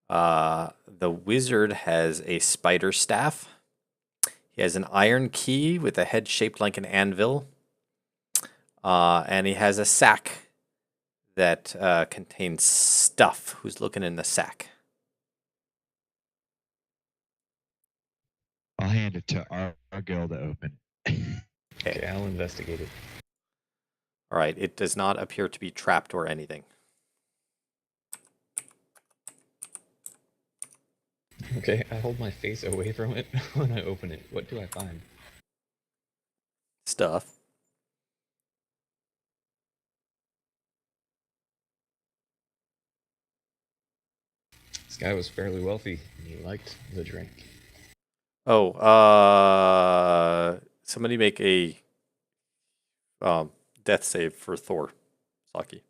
The wizard has a spider staff. He has an iron key with a head shaped like an anvil. And he has a sack that contains stuff. Who's looking in the sack? I'll hand it to Argyle to open. Okay, I'll investigate it. All right, it does not appear to be trapped or anything. Okay, I hold my face away from it when I open it. What do I find? Stuff. This guy was fairly wealthy, and he liked the drink. Oh, somebody make a death save for Thor, Saki.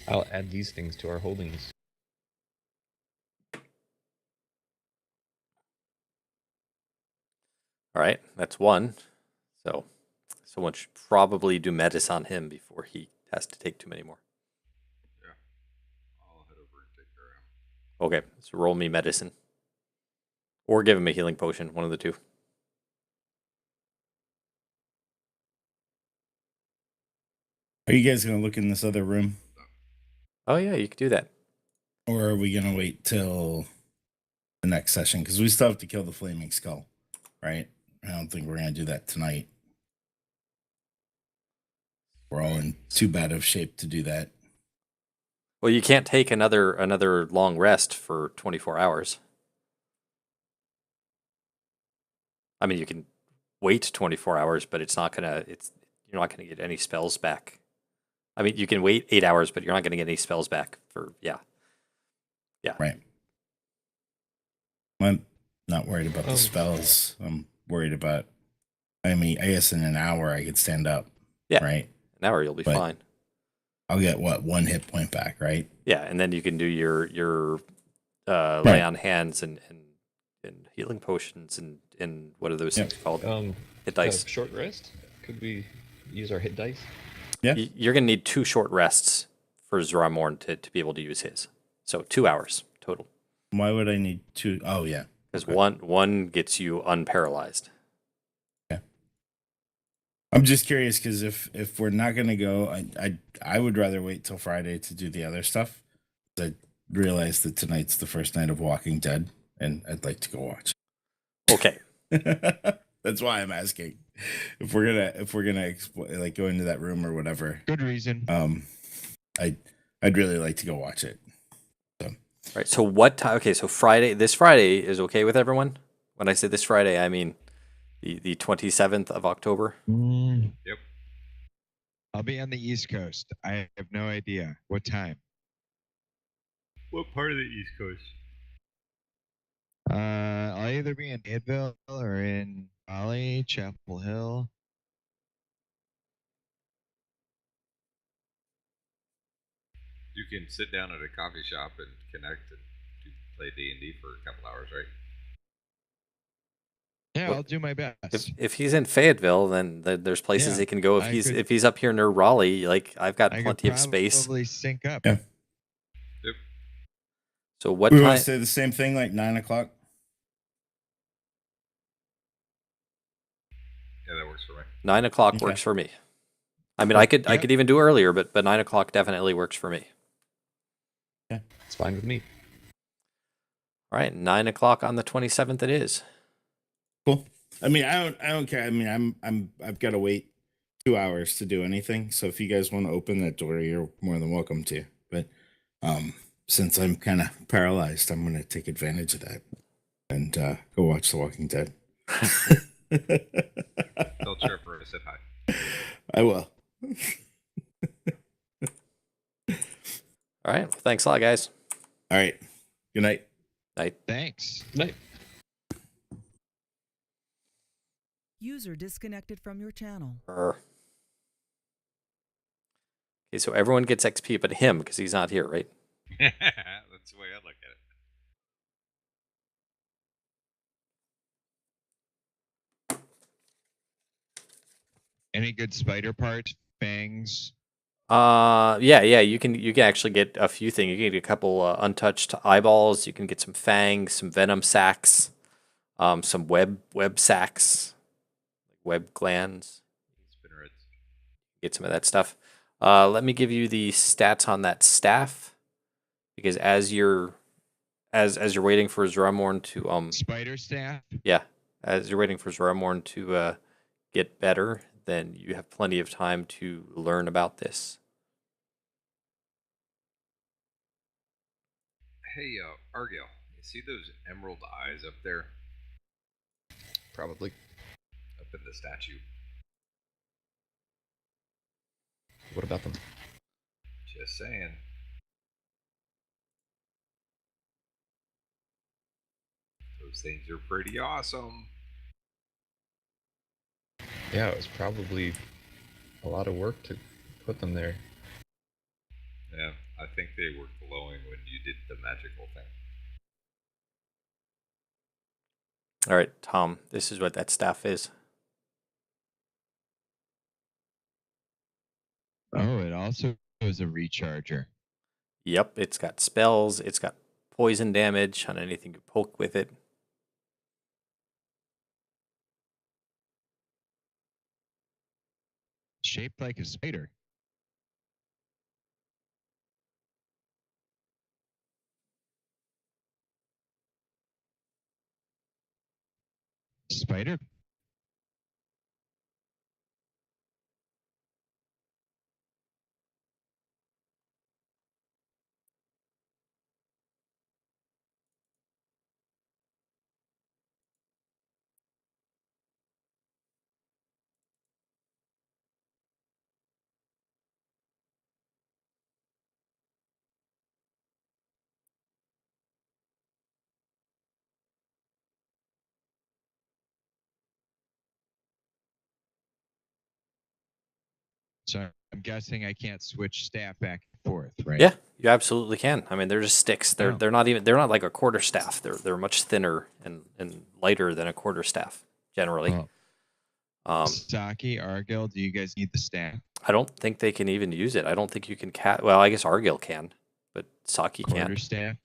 I'll add these things to our holdings. All right, that's one. So someone should probably do medicine on him before he has to take too many more. Yeah, I'll head over and take care of him. Okay, so roll me medicine. Or give him a healing potion, one of the two. Are you guys gonna look in this other room, Oh yeah, you could do that. or are we gonna wait till the next session? Because we still have to kill the flaming skull, right? I don't think we're gonna do that tonight. We're all in too bad of shape to do that. Well, you can't take another long rest for 24 hours. I mean, you can wait 24 hours, but you're not gonna get any spells back. I mean, you can wait 8 hours, but you're not gonna get any spells back for yeah. Right. I'm not worried about the Oh. spells. I'm worried about. I mean, I guess in an hour I could stand up. Yeah. Right. An hour you'll be But- fine. I'll get one hit point back, right? Yeah, and then you can do your lay Right. on hands and healing potions and what are those Yep. things called? Hit A dice. short rest? Could we use our hit dice? Yeah. You're gonna need 2 short rests for Zoramorn to be able to use his. So 2 hours total. Why would I need two? Oh yeah. Because Okay. one gets you unparalyzed. I'm just curious because if we're not gonna go, I would rather wait till Friday to do the other stuff. I realized that tonight's the first night of Walking Dead, and I'd like to go watch. Okay. That's why I'm asking if we're gonna like go into that room or whatever. Good reason. I'd really like to go watch it. Right. So what time? Okay. So this Friday is okay with everyone. When I say this Friday, I mean the 27th of October. Yep. I'll be on the East Coast. I have no idea what time. What part of the East Coast? I'll either be in Fayetteville or in Raleigh, Chapel Hill. You can sit down at a coffee shop and connect and play D&D for a couple hours, right? Yeah, Well, I'll do my best. If he's in Fayetteville, then there's places Yeah, he can go. If I he's could- if he's up here near Raleigh, like I've got I could plenty of space. probably sync up. Yeah. Yep. So what We want time? to say the same thing, like 9:00. Yeah, that works for me. 9 o'clock Okay. works for me. I mean, I could even do earlier, but 9 o'clock definitely works for me. It's fine with me. All right, 9 o'clock on the 27th. It is. Cool. I mean, I don't care. I mean, I've got to wait 2 hours to do anything. So if you guys want to open that door, you're more than welcome to. But since I'm kind of paralyzed, I'm going to take advantage of that and go watch The Walking Dead. Tell Trevor to say hi. I will. All right. Well, thanks a lot, guys. All right. Good night. Night. Thanks. Night. User disconnected from your channel. Okay, so everyone gets XP, but him because he's not here, right? That's the way I look at it. Any good spider parts? Fangs? Yeah. You can actually get a few things. You can get a couple untouched eyeballs. You can get some fangs, some venom sacs, some web sacs, web glands. Spinnerids. Get some of that stuff. Let me give you the stats on that staff, because as you're waiting for Zoramorn to Spider staff? as you're waiting for Zoramorn to get better, then you have plenty of time to learn about this. Hey, Argyle, you see those emerald eyes up there? Probably. Up in the statue. What about them? Just saying. Those things are pretty awesome. Yeah, it was probably a lot of work to put them there. Yeah, I think they were glowing when you did the magical thing. All right, Tom, this is what that staff is. Oh, it also is a recharger. Yep, it's got spells. It's got poison damage on anything you poke with it. Shaped like a spider. Spider? So I'm guessing I can't switch staff back and forth, right? Yeah, you absolutely can. I mean, they're just sticks. Oh. They're not like a quarter staff. They're much thinner and lighter than a quarter staff generally. Oh. Saki, Argyle, do you guys need the staff? I don't think they can even use it. I don't think you can well, I guess Argyle can, but Saki Quarter can't. staff?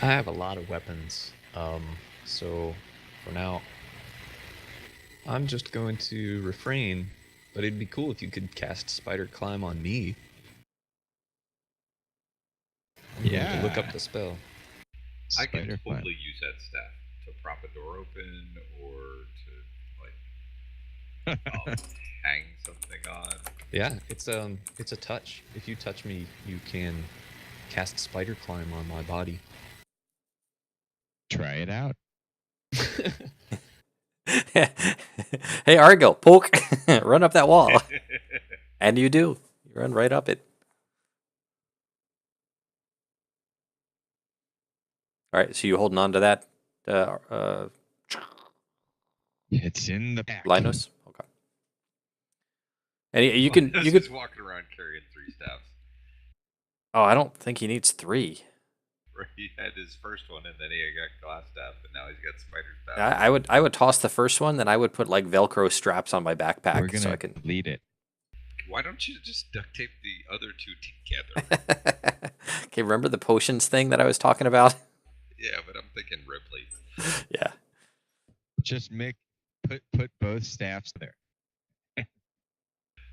I have a lot of weapons. So for now, I'm just going to refrain, but it'd be cool if you could cast Spider Climb on me. I'm going to look up Yeah. the spell. I can Spider climb. totally use that staff to prop a door open or to like hang something on. Yeah, it's a touch. If you touch me, you can cast Spider Climb on my body. Try it out. Hey, Argo, poke, run up that wall. And you do. You run right up it. All right, so you holding on to that, It's in the back. Linus? Okay. And you can Linus you could. is walking around carrying 3 staffs. Oh, I don't think he needs 3. He had his first one, and then he got glass staff, and now he's got spider staff. I would toss the first one, then I would put like Velcro straps on my backpack We're gonna so I can lead it. Why don't you just duct tape the other 2 together? Okay, remember the potions thing that I was talking about? Yeah, but I'm thinking Ripley. Yeah. Just put both staffs there.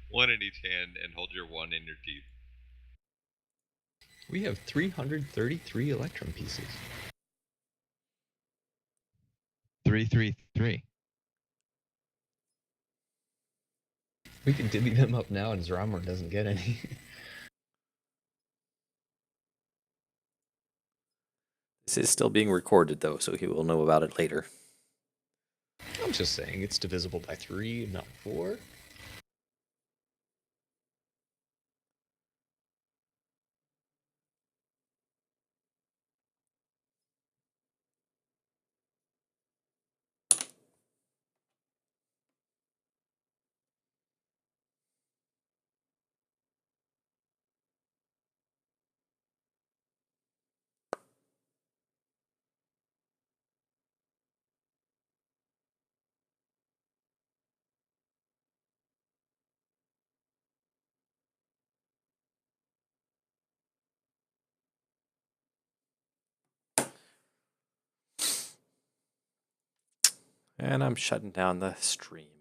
One in each hand, and hold your one in your teeth. We have 333 Electrum pieces. 333. We can divvy them up now, and Zramor doesn't get any. This is still being recorded though, so he will know about it later. I'm just saying it's divisible by 3, not 4. And I'm shutting down the stream.